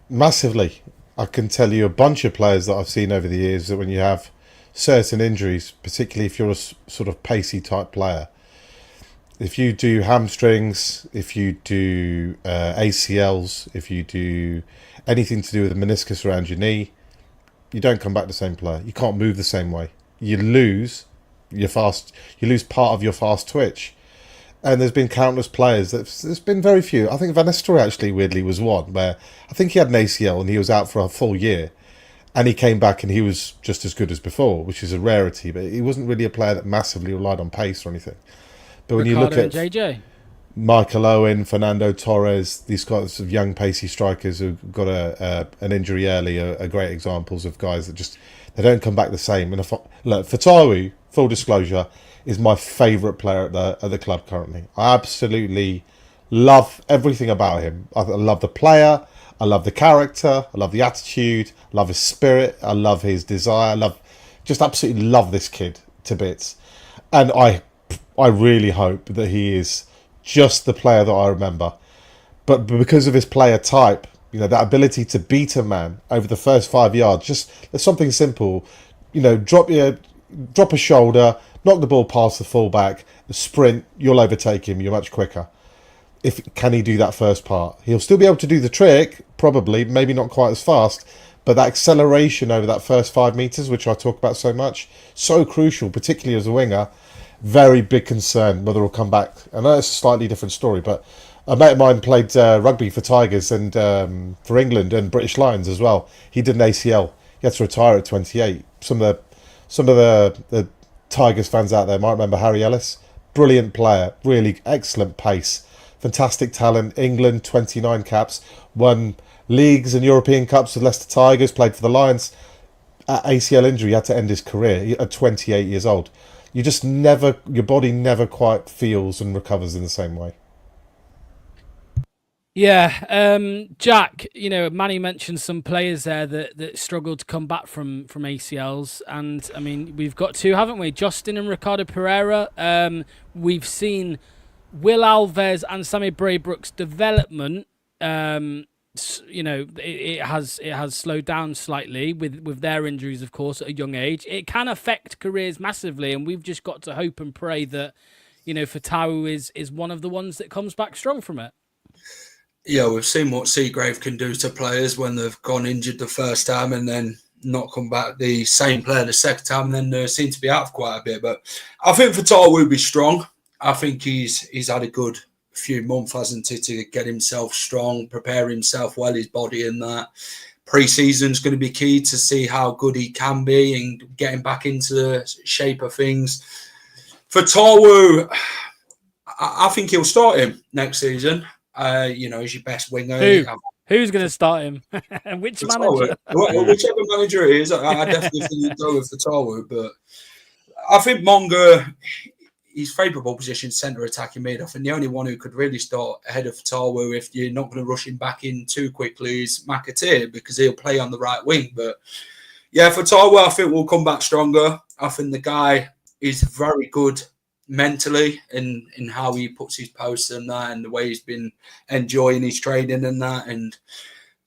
Massively. I can tell you a bunch of players that I've seen over the years that when you have certain injuries, particularly if you're a sort of pacey type player, if you do hamstrings, if you do ACLs, if you do anything to do with the meniscus around your knee, you don't come back the same player. You can't move the same way. You lose part of your fast twitch. And there's been countless players. There's been very few. I think Van Nistelrooy actually weirdly was one where I think he had an ACL and he was out for a full year, and he came back and he was just as good as before, which is a rarity. But he wasn't really a player that massively relied on pace or anything. But when Ricardo you look at JJ, Michael Owen, Fernando Torres, these kinds of young pacey strikers who got an injury early are great examples of guys that they don't come back the same. And look, Fatawu, full disclosure, is my favourite player at the club currently. I absolutely love everything about him. I love the player, I love the character, I love the attitude, I love his spirit, I love his desire, just absolutely love this kid to bits. And I really hope that he is just the player that I remember. But because of his player type, that ability to beat a man over the first 5 yards, there's something simple, drop a shoulder, knock the ball past the fullback, sprint, you'll overtake him, you're much quicker. Can he do that first part? He'll still be able to do the trick, probably, maybe not quite as fast, but that acceleration over that first 5 metres, which I talk about so much, so crucial, particularly as a winger. Very big concern whether he'll come back. I know it's a slightly different story, but a mate of mine played rugby for Tigers and for England and British Lions as well. He did an ACL. He had to retire at 28. Some of the Tigers fans out there might remember Harry Ellis. Brilliant player, really excellent pace, fantastic talent. England, 29 caps, won leagues and European Cups with Leicester Tigers, played for the Lions. At ACL injury, he had to end his career at 28 years old. you just never, your body never quite feels and recovers in the same way. Yeah, Jack, Manny mentioned some players there that struggled to come back from ACLs. And, I mean, we've got two, haven't we? Justin and Ricardo Pereira. We've seen Will Alves and Sammy Braybrook's development. It has slowed down slightly with their injuries, of course, at a young age. It can affect careers massively, and we've just got to hope and pray that, Fatawu is one of the ones that comes back strong from it. Yeah, we've seen what Seagrave can do to players when they've gone injured the first time and then not come back the same player the second time, and then seem to be out for quite a bit. But I think Fatawu will be strong. I think he's had a good few months, hasn't he, to get himself strong, prepare himself well, his body, and that. Pre-season's going to be key to see how good he can be and getting back into the shape of things. Fatawu, I think he'll start him next season. As your best winger. Who's going to start him? And which manager? Whichever manager it is, I definitely think he'd go with Fatawu. But I think Monga, his favourable position, centre attacking mid. I think the only one who could really start ahead of Fatawu, if you're not going to rush him back in too quickly, is McAteer, because he'll play on the right wing. But yeah, Fatawu, I think will come back stronger. I think the guy is very good mentally in how he puts his posts and that, and the way he's been enjoying his training and that. And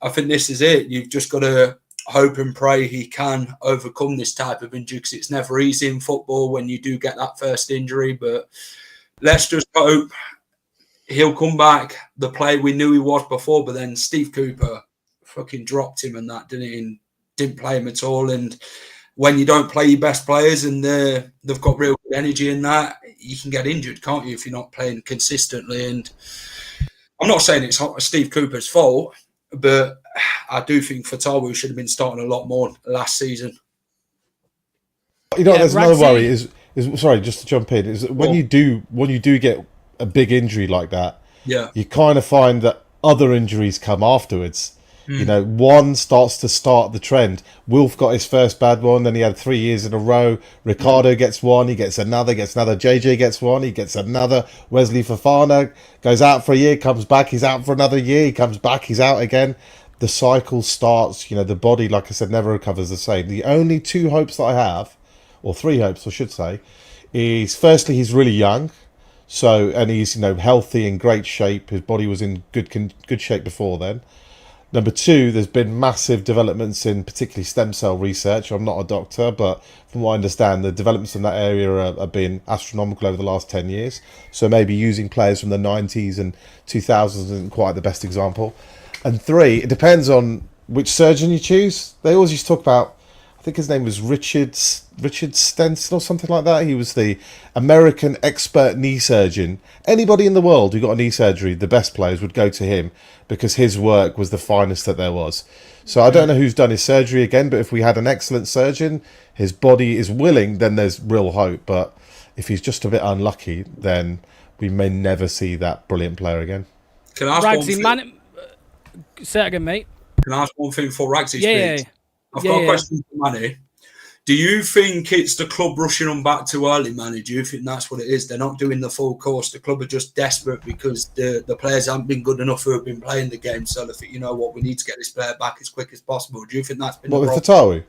I think this is it. You've just got to hope and pray he can overcome this type of injury, because it's never easy in football when you do get that first injury. But let's just hope he'll come back the player we knew he was before. But then Steve Cooper fucking dropped him and that, didn't he? And didn't play him at all. And when you don't play your best players and they've got real good energy in that, you can get injured, can't you, if you're not playing consistently? And I'm not saying it's Steve Cooper's fault, but I do think Fatawu should have been starting a lot more last season. There's another worry is sorry, just to jump in, is that when you do get a big injury like that, you kind of find that other injuries come afterwards. One starts the trend. Wolf got his first bad one, then he had 3 years in a row. Ricardo gets one, he gets another. JJ gets one, he gets another. Wesley Fofana goes out for a year, comes back, he's out for another year, he comes back, he's out again. The cycle starts, the body, like I said, never recovers the same. The only two hopes that I have, or three hopes I should say, is firstly he's really young. And he's, healthy, in great shape. His body was in good shape before then. Number two, there's been massive developments in particularly stem cell research. I'm not a doctor, but from what I understand, the developments in that area have been astronomical over the last 10 years. So maybe using players from the 90s and 2000s isn't quite the best example. And three, it depends on which surgeon you choose. They always used to talk about, I think his name was Richard Stenson or something like that. He was the American expert knee surgeon. Anybody in the world who got a knee surgery, the best players would go to him because his work was the finest that there was. So I don't know who's done his surgery again, but if we had an excellent surgeon, his body is willing, then there's real hope. But if he's just a bit unlucky, then we may never see that brilliant player again. Can I ask Ragsy, one thing? Say that again, mate. Can I ask one thing for Ragsy? Yeah. I've got a question for Manny. Do you think it's the club rushing them back too early, Manny? Do you think that's what it is? They're not doing the full course. The club are just desperate because the players haven't been good enough who have been playing the game. So they think, we need to get this player back as quick as possible. Do you think that's been the problem? With Fatawu?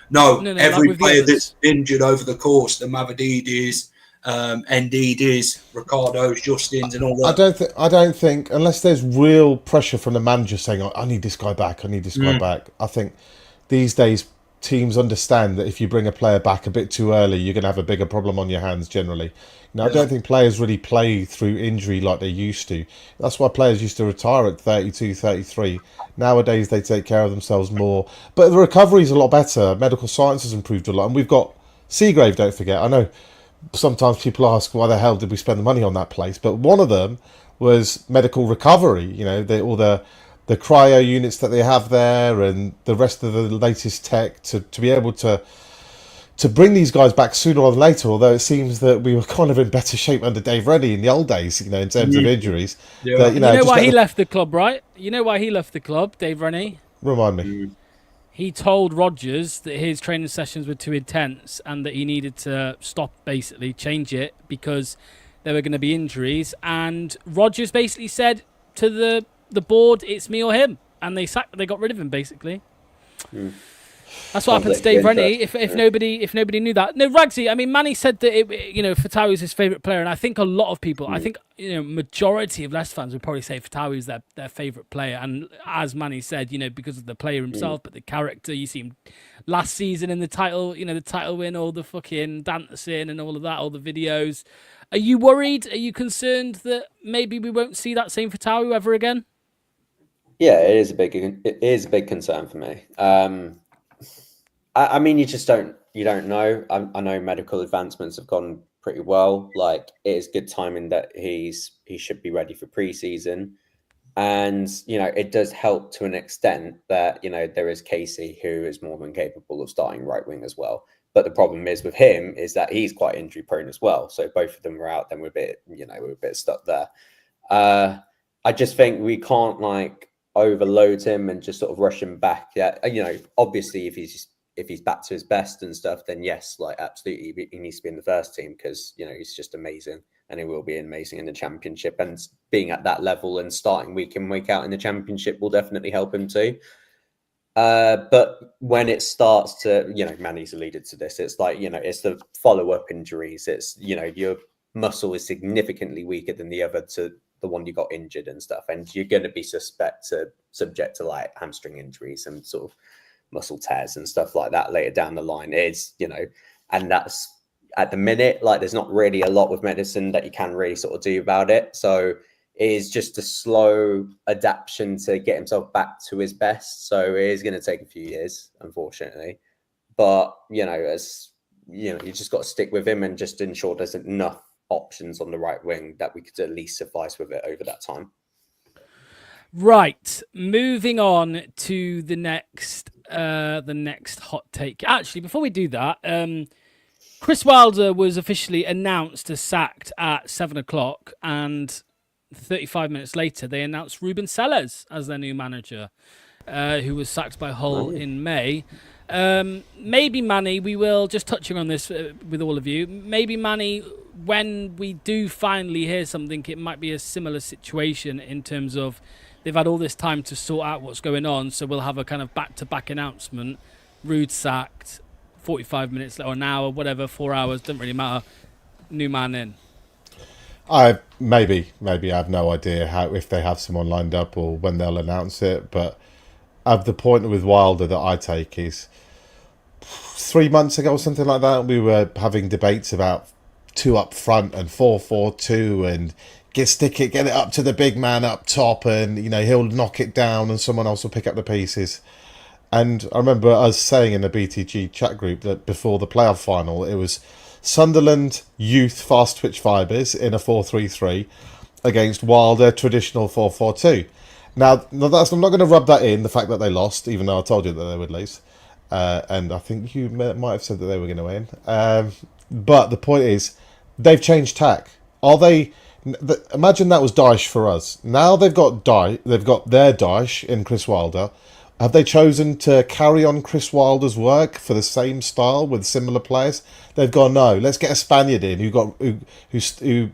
No, every like player that's injured over the course, the Mavadidis, Ndidis, Ricardo's, Justin's and all that. I don't think, unless there's real pressure from the manager saying, I need this guy back, back. I think these days teams understand that if you bring a player back a bit too early, you're going to have a bigger problem on your hands generally. I don't think players really play through injury like they used to. That's why players used to retire at 32, 33. Nowadays, they take care of themselves more. But the recovery is a lot better. Medical science has improved a lot. And we've got Seagrave, don't forget. I know sometimes people ask, why the hell did we spend the money on that place? But one of them was medical recovery. All the cryo units that they have there and the rest of the latest tech to be able to bring these guys back sooner or later, although it seems that we were kind of in better shape under Dave Rennie in the old days, in terms of injuries. Yeah. Why he left the club, right? You know why he left the club, Dave Rennie? Remind me. he told Rodgers that his training sessions were too intense and that he needed to stop, basically change it because there were going to be injuries. And Rodgers basically said to the board, "It's me or him," and they got rid of him basically. That's what happened to Dave Rennie. If nobody knew that, no, Ragsy. I mean, Manny said that Fatawu is his favourite player, and I think a lot of people, I think majority of Leicester fans would probably say Fatawu is their favourite player. And as Manny said, because of the player himself, but the character. You see him last season in the title, the title win, all the fucking dancing and all of that, all the videos. Are you worried? Are you concerned that maybe we won't see that same Fatawu ever again? Yeah, it is a big concern for me. I mean, you don't know. I know medical advancements have gone pretty well. Like, it is good timing that he should be ready for preseason. And, it does help to an extent that, there is Casey, who is more than capable of starting right wing as well. But the problem is with him is that he's quite injury prone as well. So both of them are out, then we're a bit stuck there. I just think we can't overload him and just sort of rush him back. Yeah, obviously if he's back to his best and stuff, then yes, absolutely he needs to be in the first team because he's just amazing, and he will be amazing in the Championship. And being at that level and starting week in, week out in the Championship will definitely help him too. But when it starts to, Manny's alluded to this, it's it's the follow-up injuries. It's, your muscle is significantly weaker than the other to the one you got injured and stuff. And you're going to be subject to hamstring injuries and sort of muscle tears and stuff like that later down the line. It's, and that's at the minute, there's not really a lot with medicine that you can really sort of do about it. So it is just a slow adaptation to get himself back to his best. So it is going to take a few years, unfortunately. But, you just got to stick with him and just ensure there's enough options on the right wing that we could at least suffice with it over that time. Right, moving on to the next hot take. Actually, before we do that, Chris Wilder was officially announced as sacked at 7:00, and 35 minutes later, they announced Ruben Sellers as their new manager, who was sacked by Hull in May. Maybe Manny, we will just touching on this with all of you. Maybe Manny, when we do finally hear something, it might be a similar situation in terms of they've had all this time to sort out what's going on. So we'll have a kind of back-to-back announcement. Ruud sacked, 45 minutes or an hour, whatever, 4 hours, doesn't really matter. New man in. I maybe I have no idea if they have someone lined up or when they'll announce it. But the point with Wilder that I take is 3 months ago or something like that, we were having debates about 2 up front and 4-4-2 and get it up to the big man up top, and he'll knock it down and someone else will pick up the pieces. And I remember us saying in the BTG chat group that before the playoff final, it was Sunderland youth fast twitch fibres in a 4-3-3 against Wilder traditional 4-4-2. Now, I'm not going to rub that in, the fact that they lost, even though I told you that they would lose. And I think you might have said that they were going to win. But the point is, they've changed tack. Are they? Imagine that was Dyche for us. Now they've got their Dyche in Chris Wilder. Have they chosen to carry on Chris Wilder's work for the same style with similar players? They've gone, no, let's get a Spaniard in who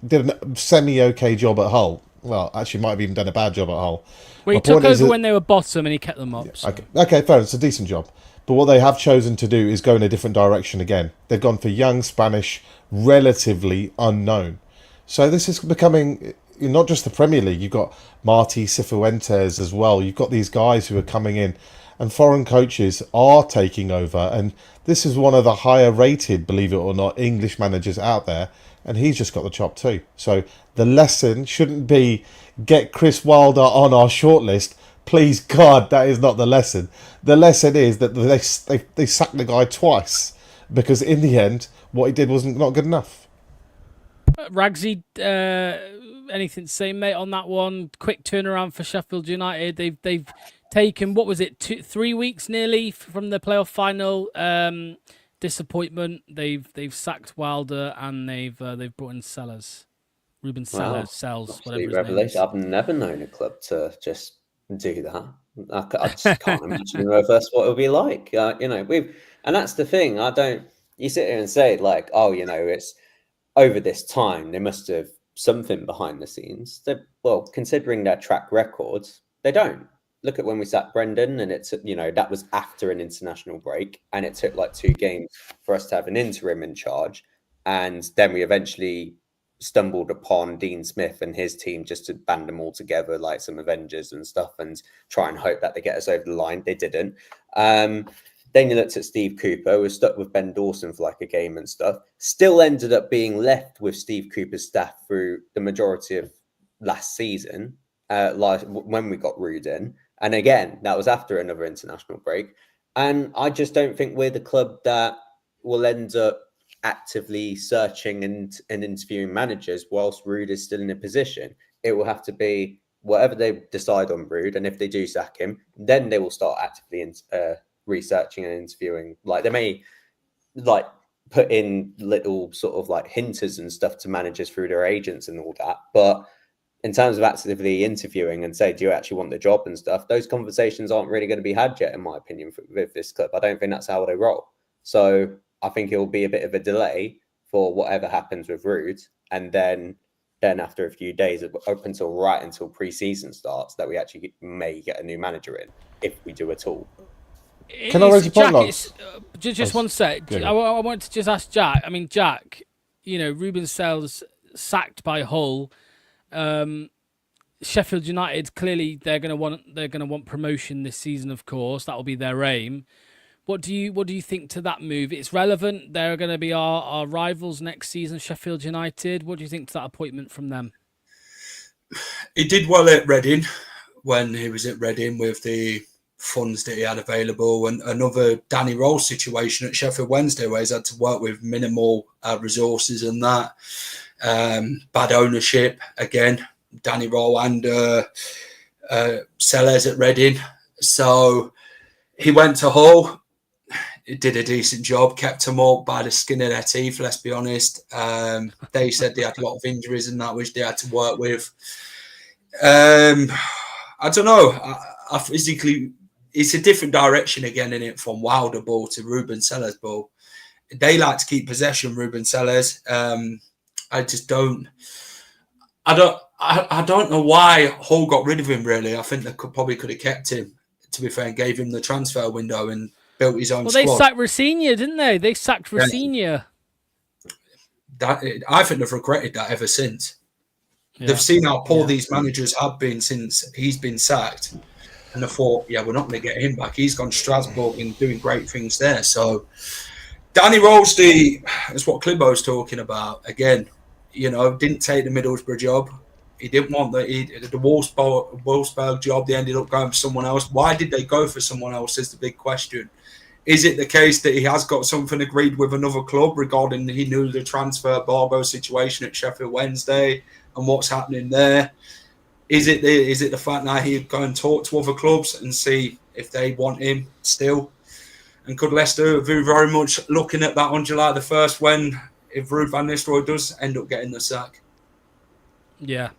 did a semi-okay job at Hull. Well, actually might have even done a bad job at Hull. Well, he took over when they were bottom and he kept them up. Yeah, so. Okay, fair. It's a decent job. But what they have chosen to do is go in a different direction again. They've gone for young Spanish, relatively unknown. So this is becoming not just the Premier League. You've got Martí Cifuentes as well. You've got these guys who are coming in, and foreign coaches are taking over. And this is one of the higher rated, believe it or not, English managers out there. And he's just got the chop too. So the lesson shouldn't be get Chris Wilder on our shortlist. Please God, that is not the lesson. The lesson is that they sacked the guy twice because in the end, what he did wasn't not good enough. Ragsy, anything to say, mate, on that one? Quick turnaround for Sheffield United. They've taken, what was it, 3 weeks nearly from the playoff final. Disappointment. They've sacked Wilder and they've brought in Sellers, Ruben Sellers, Wow. whatever his Revelation. name is. I've never known a club to just do that. I just can't imagine in reverse what it would be like. And that's the thing. You sit here and say like, oh, it's over this time. They must have something behind the scenes. Well, considering their track records, they don't. Look at when we sacked Brendan, and that was after an international break, and it took like 2 games for us to have an interim in charge, and then we eventually stumbled upon Dean Smith and his team just to band them all together like some Avengers and stuff and try and hope that they get us over the line. They didn't. Then you looked at Steve Cooper, was stuck with Ben Dawson for like a game and stuff. Still ended up being left with Steve Cooper's staff through the majority of last season, when we got Ruud in. And again, that was after another international break. And I just don't think we're the club that will end up actively searching and interviewing managers whilst Ruud is still in a position. It will have to be whatever they decide on Ruud, and if they do sack him, then they will start actively researching and interviewing. Like they may like put in little sort of like hinters and stuff to managers through their agents and all that, but in terms of actively interviewing and say, do you actually want the job and stuff, those conversations aren't really going to be had yet, in my opinion, with this club. I don't think that's how they roll. So I think it will be a bit of a delay for whatever happens with Ruud, and then after a few days, up until pre-season starts, that we actually may get a new manager in, if we do at all. Can I raise a point, Lance? Just one sec. I wanted to just ask Jack. I mean, Jack, Ruben Sells sacked by Hull. Sheffield United, clearly they're going to want promotion this season. Of course, that will be their aim. What do you think to that move? It's relevant. They're going to be our rivals next season, Sheffield United. What do you think to that appointment from them? He did well at Reading when he was at Reading with the funds that he had available, and another Danny Rose situation at Sheffield Wednesday where he's had to work with minimal resources and that. Bad ownership again, Danny Rose and Sellers at Reading. So he went to Hull. He did a decent job, kept them up by the skin of their teeth, let's be honest. They said they had a lot of injuries and that, which they had to work with. I don't know. I physically, it's a different direction again, in it, from Wilder ball to Ruben Sellers ball. They like to keep possession, Ruben Sellers. I just don't. I don't know why Hull got rid of him. Really, I think they probably could have kept him. To be fair, and gave him the transfer window and built his own squad. Well, they sacked Rosinha, didn't they? They sacked Rosinha. I think they've regretted that ever since. Yeah. They've seen how poor these managers have been since he's been sacked, and they thought, yeah, we're not going to get him back. He's gone to Strasbourg and doing great things there. So Danny Rose, that's what Clibo's talking about. Again, didn't take the Middlesbrough job. He didn't want the Wolfsburg job. They ended up going for someone else. Why did they go for someone else is the big question. Is it the case that he has got something agreed with another club regarding he knew the transfer embargo situation at Sheffield Wednesday and what's happening there? Is it the fact that he'd go and talk to other clubs and see if they want him still? And could Leicester be very much looking at that on July the 1st if Ruud van Nistelrooy does end up getting the sack? Yeah.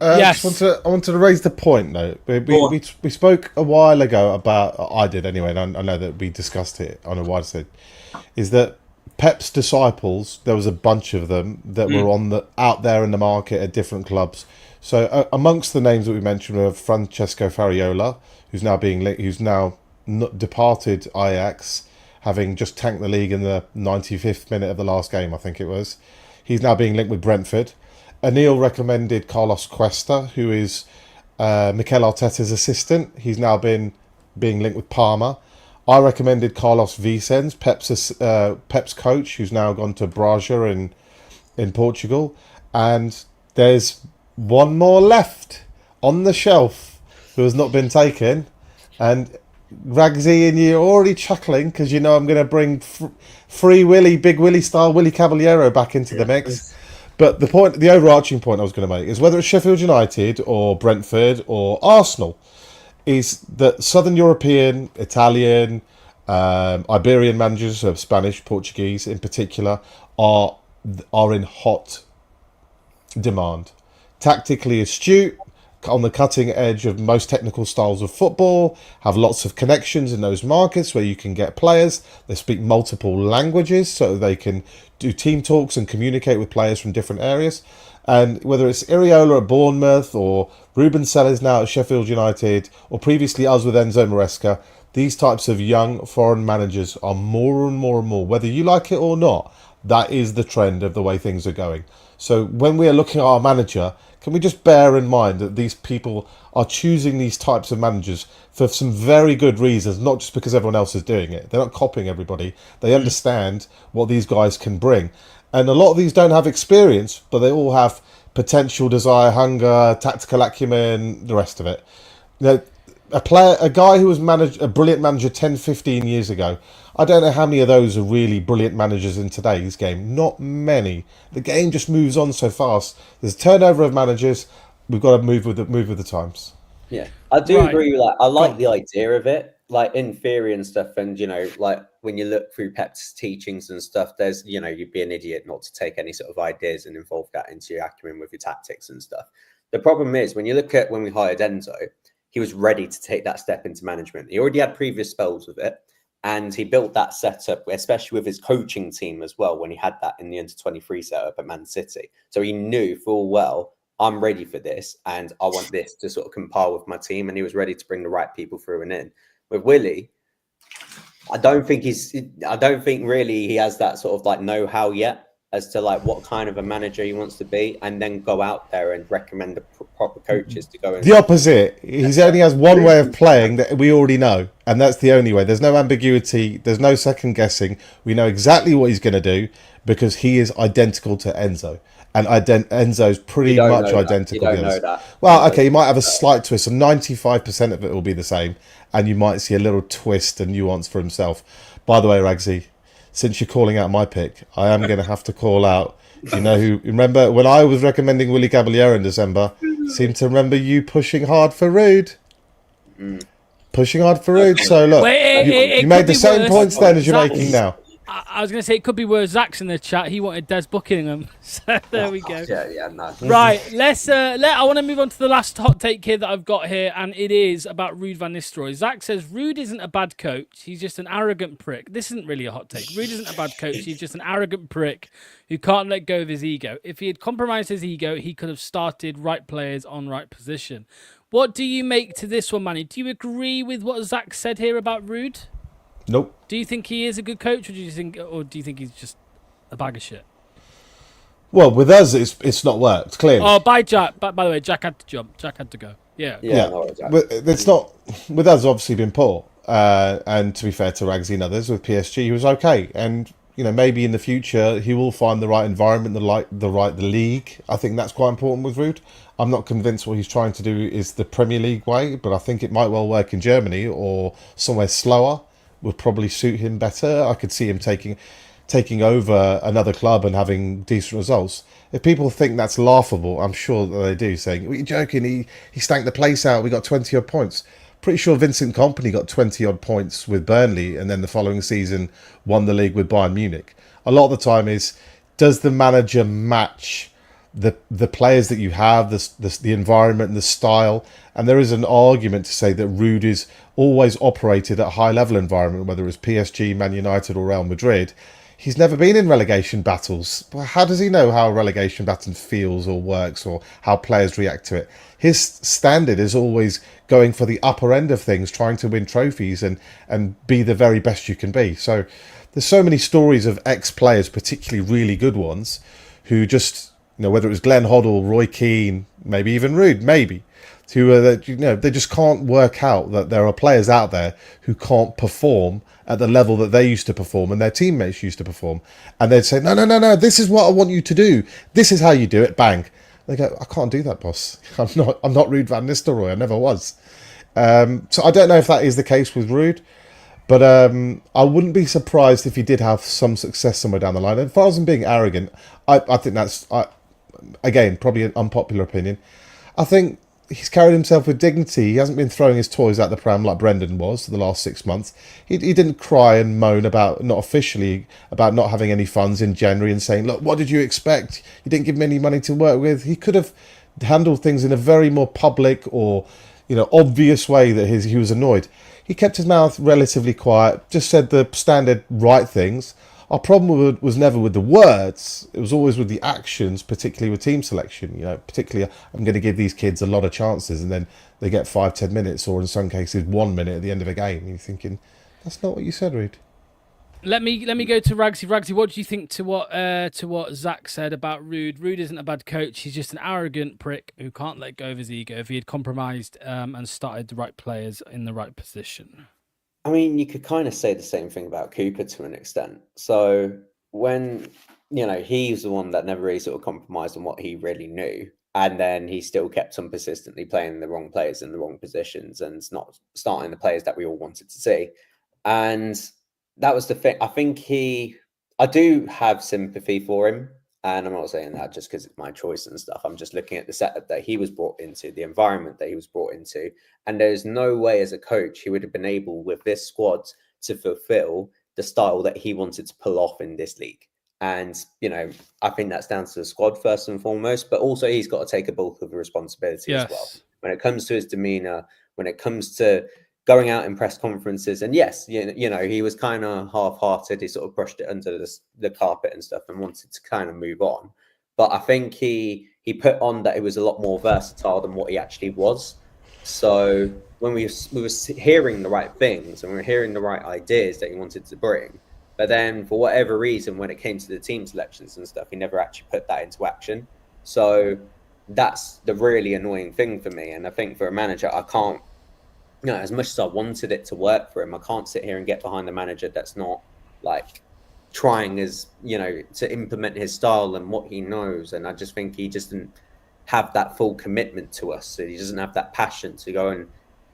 Yes. I wanted to raise the point, though. We spoke a while ago about, I did anyway, and I know that we discussed it on a wider side, is that Pep's disciples, there was a bunch of them that were out there in the market at different clubs. So amongst the names that we mentioned were Francesco Fariola, who's now departed Ajax, having just tanked the league in the 95th minute of the last game, I think it was. He's now being linked with Brentford. Anil recommended Carlos Cuesta, who is Mikel Arteta's assistant. He's now being linked with Parma. I recommended Carlos Vicens, Pep's coach, who's now gone to Braga in Portugal. And there's one more left on the shelf who has not been taken. And Ragsy, and you're already chuckling because I'm going to bring Free Willy, Big Willy style Willy Caballero back into the mix. But the overarching point I was going to make is whether it's Sheffield United or Brentford or Arsenal, is that Southern European, Italian, Iberian managers of Spanish, Portuguese in particular, are in hot demand. Tactically astute, on the cutting edge of most technical styles of football, have lots of connections in those markets where you can get players. They speak multiple languages so they can do team talks and communicate with players from different areas. And whether it's Iriola at Bournemouth or Ruben Sellers now at Sheffield United or previously us with Enzo Maresca, these types of young foreign managers are more and more and more, whether you like it or not, that is the trend of the way things are going. So when we are looking at our manager, can we just bear in mind that these people are choosing these types of managers for some very good reasons, not just because everyone else is doing it. They're not copying everybody. They understand what these guys can bring. And a lot of these don't have experience, but they all have potential, desire, hunger, tactical acumen, the rest of it. You know, a guy who was a brilliant manager 10, 15 years ago, I don't know how many of those are really brilliant managers in today's game. Not many. The game just moves on so fast. There's a turnover of managers. We've got to move with the times. Yeah, I do agree with that. I like the idea of it, like in theory and stuff. And, you know, like when you look through Pep's teachings and stuff, there's, you know, you'd be an idiot not to take any sort of ideas and involve that into your acumen with your tactics and stuff. The problem is when you look at when we hired Enzo, he was ready to take that step into management. He already had previous spells with it. And he built that setup, especially with his coaching team as well, when he had that in the under-23 setup at Man City. So he knew full well, I'm ready for this, and I want this to sort of compile with my team. And he was ready to bring the right people through and in. With Willie, I don't think really he has that sort of like know-how yet as to like what kind of a manager he wants to be, and then go out there and recommend the proper coaches to go in. The opposite. He only has one way of playing that we already know, and that's the only way. There's no ambiguity. There's no second guessing. We know exactly what he's going to do because he is identical to Enzo. And Enzo's pretty much identical to Enzo. Well, okay, you might have a slight twist. So 95% of it will be the same, and you might see a little twist and nuance for himself. By the way, Ragsy, since you're calling out my pick, I am going to have to call out, you know who, remember when I was recommending Willie Caballero in December, seem to remember you pushing hard for Ruud. Pushing hard for Ruud. So look, you made the same points then as you're making now. I was going to say it could be worse. Zach's in the chat. He wanted Des Buckingham. So there we go. Yeah, no. Right, I want to move on to the last hot take here that I've got here, and it is about Ruud van Nistelrooy. Zach says Ruud isn't a bad coach. He's just an arrogant prick. This isn't really a hot take. Ruud isn't a bad coach. He's just an arrogant prick who can't let go of his ego. If he had compromised his ego, he could have started right players on right position. What do you make to this one, Manny? Do you agree with what Zach said here about Ruud? Nope. Do you think he is a good coach, or do you think he's just a bag of shit? Well, with us, it's not worked clearly. Oh, bye, Jack. By the way, Jack had to jump. Jack had to go. Yeah. It's not with us. Obviously, been poor. And to be fair to Ragsy and others, with PSG, he was okay. And you know, maybe in the future he will find the right environment, the league. I think that's quite important with Ruud. I'm not convinced what he's trying to do is the Premier League way, but I think it might well work in Germany or somewhere slower. Would probably suit him better. I could see him taking over another club and having decent results. If people think that's laughable, I'm sure that they do, saying, "Are you joking? He stank the place out. We got 20 odd points." Pretty sure Vincent Kompany got 20 odd points with Burnley, and then the following season won the league with Bayern Munich. A lot of the time is, does the manager match the players that you have, the environment and the style? And there is an argument to say that Ruud is always operated at a high level environment, whether it's PSG, Man United or Real Madrid. He's never been in relegation battles. Well, how does he know how a relegation battle feels or works or how players react to it? His standard is always going for the upper end of things, trying to win trophies and be the very best you can be. So there's so many stories of ex-players, particularly really good ones, who just, you know, whether it was Glenn Hoddle, Roy Keane, maybe even Ruud, they just can't work out that there are players out there who can't perform at the level that they used to perform and their teammates used to perform. And they'd say, no, this is what I want you to do. This is how you do it, bang. They go, I can't do that, boss. I'm not Ruud van Nistelrooy. I never was. So I don't know if that is the case with Ruud, but I wouldn't be surprised if he did have some success somewhere down the line. And as far as him being arrogant, I think that's, again, probably an unpopular opinion. I think he's carried himself with dignity. He hasn't been throwing his toys out the pram like Brendan was for the last 6 months. He didn't cry and moan about not having any funds in January and saying, look, what did you expect? You didn't give me any money to work with. He could have handled things in a very more public or, obvious way that he was annoyed. He kept his mouth relatively quiet, just said the standard right things. Our problem was never with the words; it was always with the actions, particularly with team selection. Particularly, I'm going to give these kids a lot of chances, and then they get 5-10 minutes, or in some cases 1 minute at the end of a game. And you're thinking, that's not what you said, Ruud. Let me go to Ragsy. Ragsy, what do you think to what Zach said about Ruud? Ruud isn't a bad coach. He's just an arrogant prick who can't let go of his ego. If he had compromised and started the right players in the right position. I mean, you could kind of say the same thing about Cooper to an extent. So when, he's the one that never really sort of compromised on what he really knew. And then he still kept on persistently playing the wrong players in the wrong positions and not starting the players that we all wanted to see. And that was the thing. I do have sympathy for him. And I'm not saying that just because it's my choice and stuff. I'm just looking at the setup that he was brought into, the environment that he was brought into. And there's no way as a coach he would have been able with this squad to fulfill the style that he wanted to pull off in this league. And, I think that's down to the squad first and foremost, but also he's got to take a bulk of the responsibility as well. When it comes to his demeanor, when it comes to going out in press conferences, and yes, he was kind of half-hearted. He sort of brushed it under the carpet and stuff and wanted to kind of move on. But I think he put on that he was a lot more versatile than what he actually was. So when we were hearing the right things and we were hearing the right ideas that he wanted to bring, but then for whatever reason, when it came to the team selections and stuff, he never actually put that into action. So that's the really annoying thing for me. And I think for a manager, I can't, as much as I wanted it to work for him, I can't sit here and get behind the manager that's not like trying to implement his style and what he knows. And I just think he just didn't have that full commitment to us. So he doesn't have that passion to go and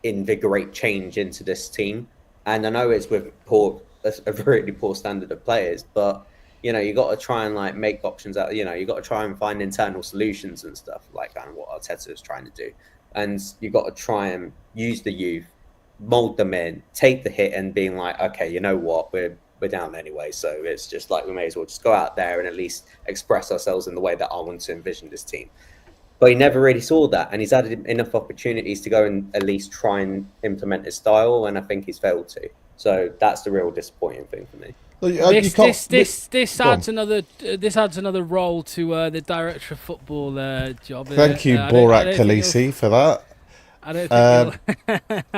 invigorate change into this team. And I know it's with a really poor standard of players, but you got to try and make options out. You got to try and find internal solutions and stuff, like kind of what Arteta is trying to do. And you got to try and use the youth, mold them in, take the hit, and being like, okay, you know what, we're down anyway, so it's just like we may as well just go out there and at least express ourselves in the way that I want to envision this team. But he never really saw that, and he's had enough opportunities to go and at least try and implement his style, and I think he's failed to. So that's the real disappointing thing for me. This adds another role to the director of football job. Thank you, Borat Khaleesi, for that. I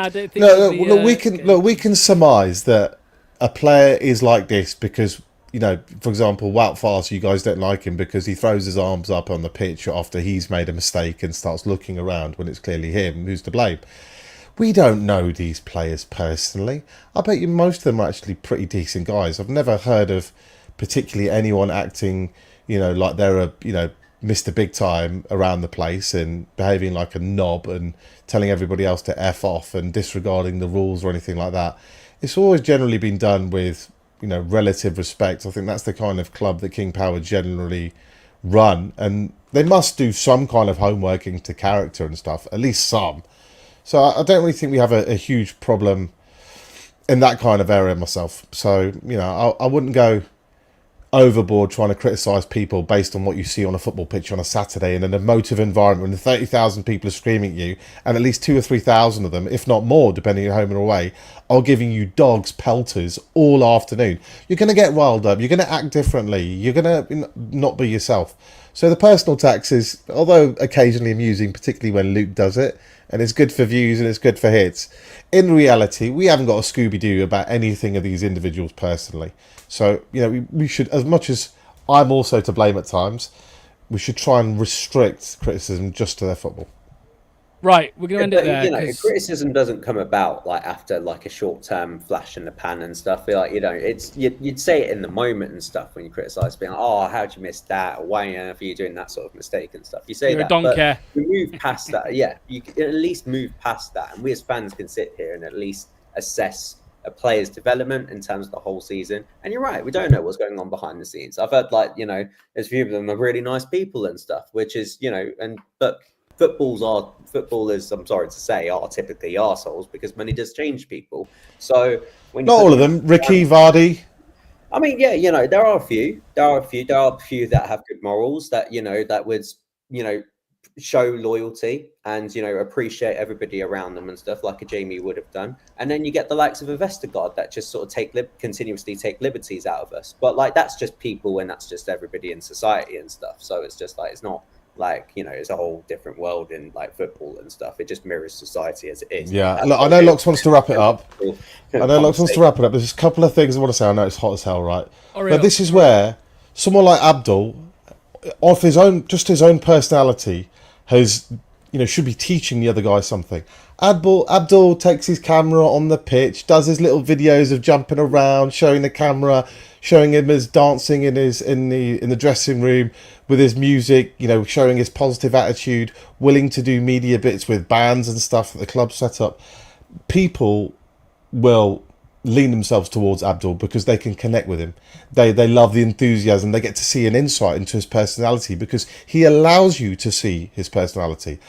don't think. We can surmise that a player is like this because, for example, Wout Faes, you guys don't like him because he throws his arms up on the pitch after he's made a mistake and starts looking around when it's clearly him who's to blame. We don't know these players personally. I bet you most of them are actually pretty decent guys. I've never heard of particularly anyone acting, like they're a, Mr. Big Time around the place and behaving like a knob and telling everybody else to F off and disregarding the rules or anything like that. It's always generally been done with, relative respect. I think that's the kind of club that King Power generally run. And they must do some kind of homework into character and stuff, at least some. So I don't really think we have a huge problem in that kind of area myself. So, I wouldn't go overboard trying to criticise people based on what you see on a football pitch on a Saturday in an emotive environment when 30,000 people are screaming at you and at least 2,000 or 3,000 of them, if not more, depending on home or away, are giving you dogs pelters all afternoon. You're going to get riled up. You're going to act differently. You're going to not be yourself. So the personal tax is, although occasionally amusing, particularly when Luke does it, and it's good for views and it's good for hits, in reality, we haven't got a Scooby-Doo about anything of these individuals personally. So, we should, as much as I'm also to blame at times, we should try and restrict criticism just to their football. Right, we're going to end it there. Criticism doesn't come about after a short-term flash in the pan and stuff. It's you'd say it in the moment and stuff when you criticise, being like, "Oh, how'd you miss that? Or why are you doing that sort of mistake and stuff?" You say You're that, a donkey. but we move past that. Yeah, you can at least move past that, and we as fans can sit here and at least assess a player's development in terms of the whole season. And you're right, we don't know what's going on behind the scenes. I've heard there's a few of them are really nice people and stuff, which is but. Footballers, I'm sorry to say, are typically arseholes because money does change people. So when not all of them, Ricky, Vardy. I mean, yeah, there are a few. There are a few that have good morals that that would show loyalty and, you know, appreciate everybody around them and stuff like a Jamie would have done. And then you get the likes of a Vestergaard that just sort of continuously take liberties out of us. But like, that's just people and that's just everybody in society and stuff. So it's just like, it's not like, you know, it's a whole different world in like football and stuff. It just mirrors society as it is. Yeah, look, I know Locks wants to wrap it up. There's a couple of things I want to say. I know it's hot as hell, right? But this is where someone like Abdul, off his own personality, has, you know, should be teaching the other guy something. Abdul takes his camera on the pitch, does his little videos of jumping around, showing the camera, showing him as dancing in the dressing room with his music, you know, showing his positive attitude, willing to do media bits with bands and stuff that the club set up. People will lean themselves towards Abdul because they can connect with him. They love the enthusiasm. They get to see an insight into his personality because he allows you to see his personality.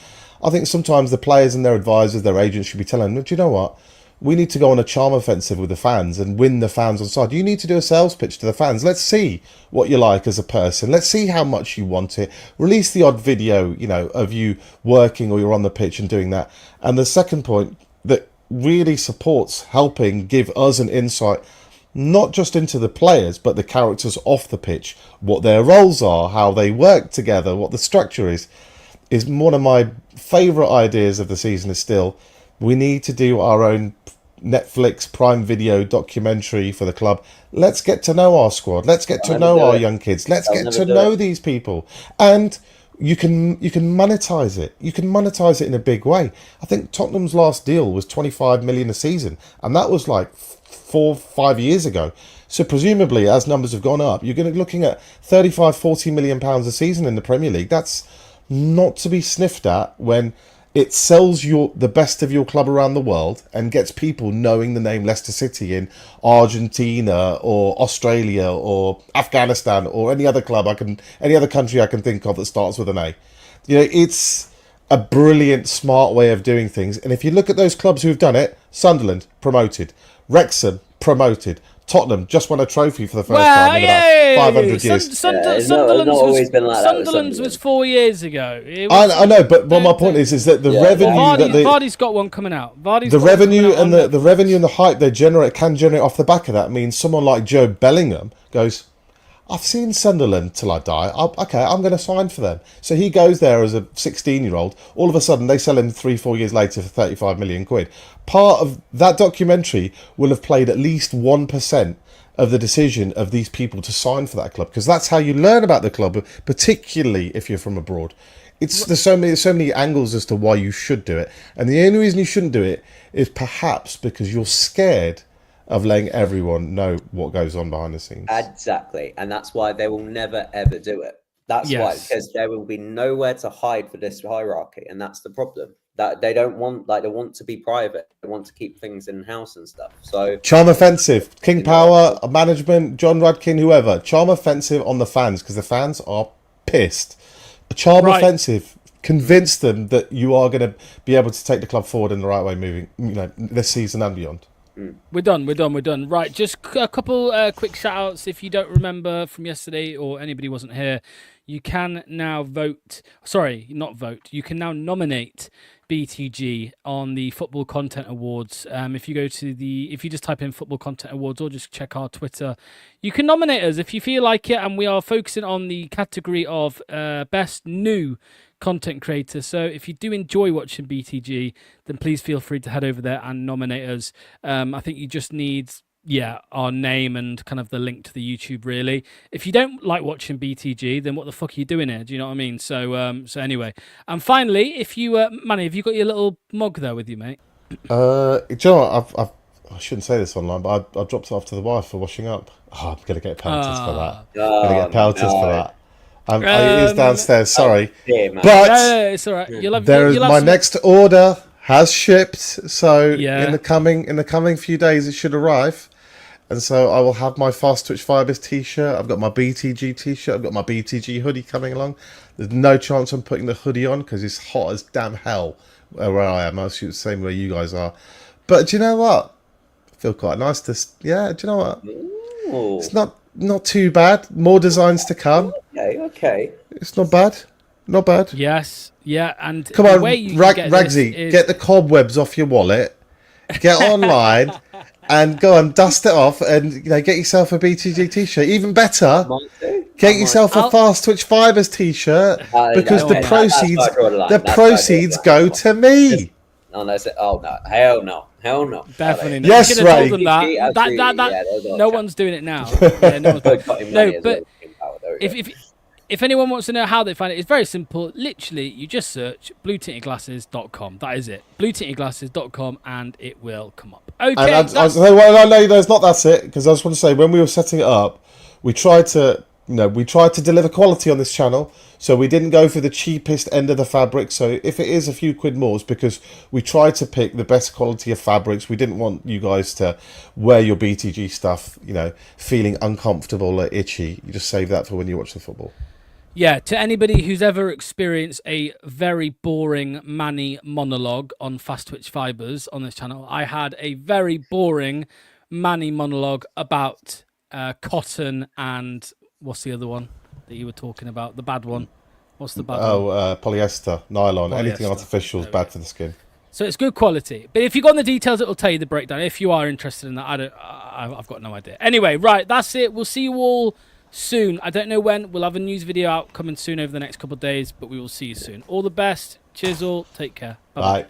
I think sometimes the players and their advisors, their agents should be telling them, do you know what? We need to go on a charm offensive with the fans and win the fans on side. You need to do a sales pitch to the fans. Let's see what you're like as a person. Let's see how much you want it. Release the odd video, you know, of you working or you're on the pitch and doing that. And the second point that really supports helping give us an insight, not just into the players, but the characters off the pitch, what their roles are, how they work together, what the structure is one of my favourite ideas of the season is still, we need to do our own Netflix Prime Video documentary for the club. Let's get to know our squad. Let's get to know our young kids. Let's get to know these people. And you can monetize it. You can monetize it in a big way. I think Tottenham's last deal was 25 million a season, and that was like 4-5 years ago. So presumably, as numbers have gone up, you're going to be looking at 35-40 million pounds a season in the Premier League. That's not to be sniffed at when it sells the best of your club around the world and gets people knowing the name Leicester City in Argentina or Australia or Afghanistan or any other country I can think of that starts with an A. You know, it's a brilliant, smart way of doing things. And if you look at those clubs who've done it, Sunderland promoted, Wrexham promoted, Tottenham just won a trophy for the first time in about 500 years. Sunderland's was 4 years ago. I know, but my point is that the revenue Vardy's got one coming out. The revenue and the hype they can generate off the back of that means someone like Joe Bellingham goes, I've seen Sunderland till I die. I'm going to sign for them. So he goes there as a 16-year-old. All of a sudden, they sell him 3-4 years later for 35 million quid. Part of that documentary will have played at least 1% of the decision of these people to sign for that club, because that's how you learn about the club, particularly if you're from abroad. There's so many angles as to why you should do it, and the only reason you shouldn't do it is perhaps because you're scared of letting everyone know what goes on behind the scenes. Exactly. And that's why they will never, ever do it. That's why, because there will be nowhere to hide for this hierarchy. And that's the problem. That they don't want, they want to be private. They want to keep things in-house and stuff. So charm offensive, King Power, management, John Radkin, whoever. Charm offensive on the fans, because the fans are pissed. A charm offensive. Convince them that you are going to be able to take the club forward in the right way moving, this season and beyond. We're done. Right, just a couple quick shout-outs. If you don't remember from yesterday or anybody wasn't here, you can now vote. Sorry, not vote. You can now nominate BTG on the Football Content Awards. If you just type in Football Content Awards or just check our Twitter, you can nominate us if you feel like it. And we are focusing on the category of Best New Content Creator. So if you do enjoy watching BTG, then please feel free to head over there and nominate us. I think you just need our name and kind of the link to the YouTube, really. If you don't like watching BTG, then what the fuck are you doing here? Do you know what I mean? So anyway, and finally, if you Manny, have you got your little mug there with you, mate? Do you know what? I shouldn't say this online, but I dropped it off to the wife for washing up. I'm gonna get penalties for that. For that. It is downstairs. Sorry, but it's all right. My next order has shipped, so in the coming few days it should arrive, and so I will have my Fast Twitch Fibers t-shirt. I've got my BTG t-shirt. I've got my BTG hoodie coming along. There's no chance I'm putting the hoodie on because it's hot as damn hell where I am. I assume the same where you guys are, but do you know what? I feel quite nice to. Yeah, do you know what? Ooh. It's not too bad. More designs to come. Okay. It's not bad. Not bad. Yes, yeah, and Come the on, way you can get Ragsy, this is... get the cobwebs off your wallet, get online, and go and dust it off, and get yourself a BTG t-shirt. Even better, get yourself a Fast Twitch Fibers t-shirt because the proceeds go to me. Oh no! Hell no! Definitely not. Yes, You should have told Ray. them that. No one's doing it now. Yeah, no, but if anyone wants to know how they find it, it's very simple. Literally, you just search bluetinted.glasses.com. That is it. bluetinted.glasses.com, and it will come up. Okay. And no, it's not. That's it. Because I just want to say, when we were setting it up, we tried to deliver quality on this channel. So we didn't go for the cheapest end of the fabric. So if it is a few quid more, it's because we tried to pick the best quality of fabrics. We didn't want you guys to wear your BTG stuff, feeling uncomfortable or itchy. You just save that for when you watch the football. Yeah, to anybody who's ever experienced a very boring Manny monologue on Fast Twitch Fibers on this channel, I had a very boring Manny monologue about cotton and what's the other one that you were talking about? The bad one. What's the bad one? Polyester, nylon, anything Polyester. artificial is bad for the skin. So it's good quality. But if you go on the details, it will tell you the breakdown. If you are interested in that, I've got no idea. Anyway, right, that's it. We'll see you all soon. I don't know when. We'll have a news video out coming soon over the next couple of days, but we will see you soon. All the best. Cheers all. Take care. Bye-bye. Bye.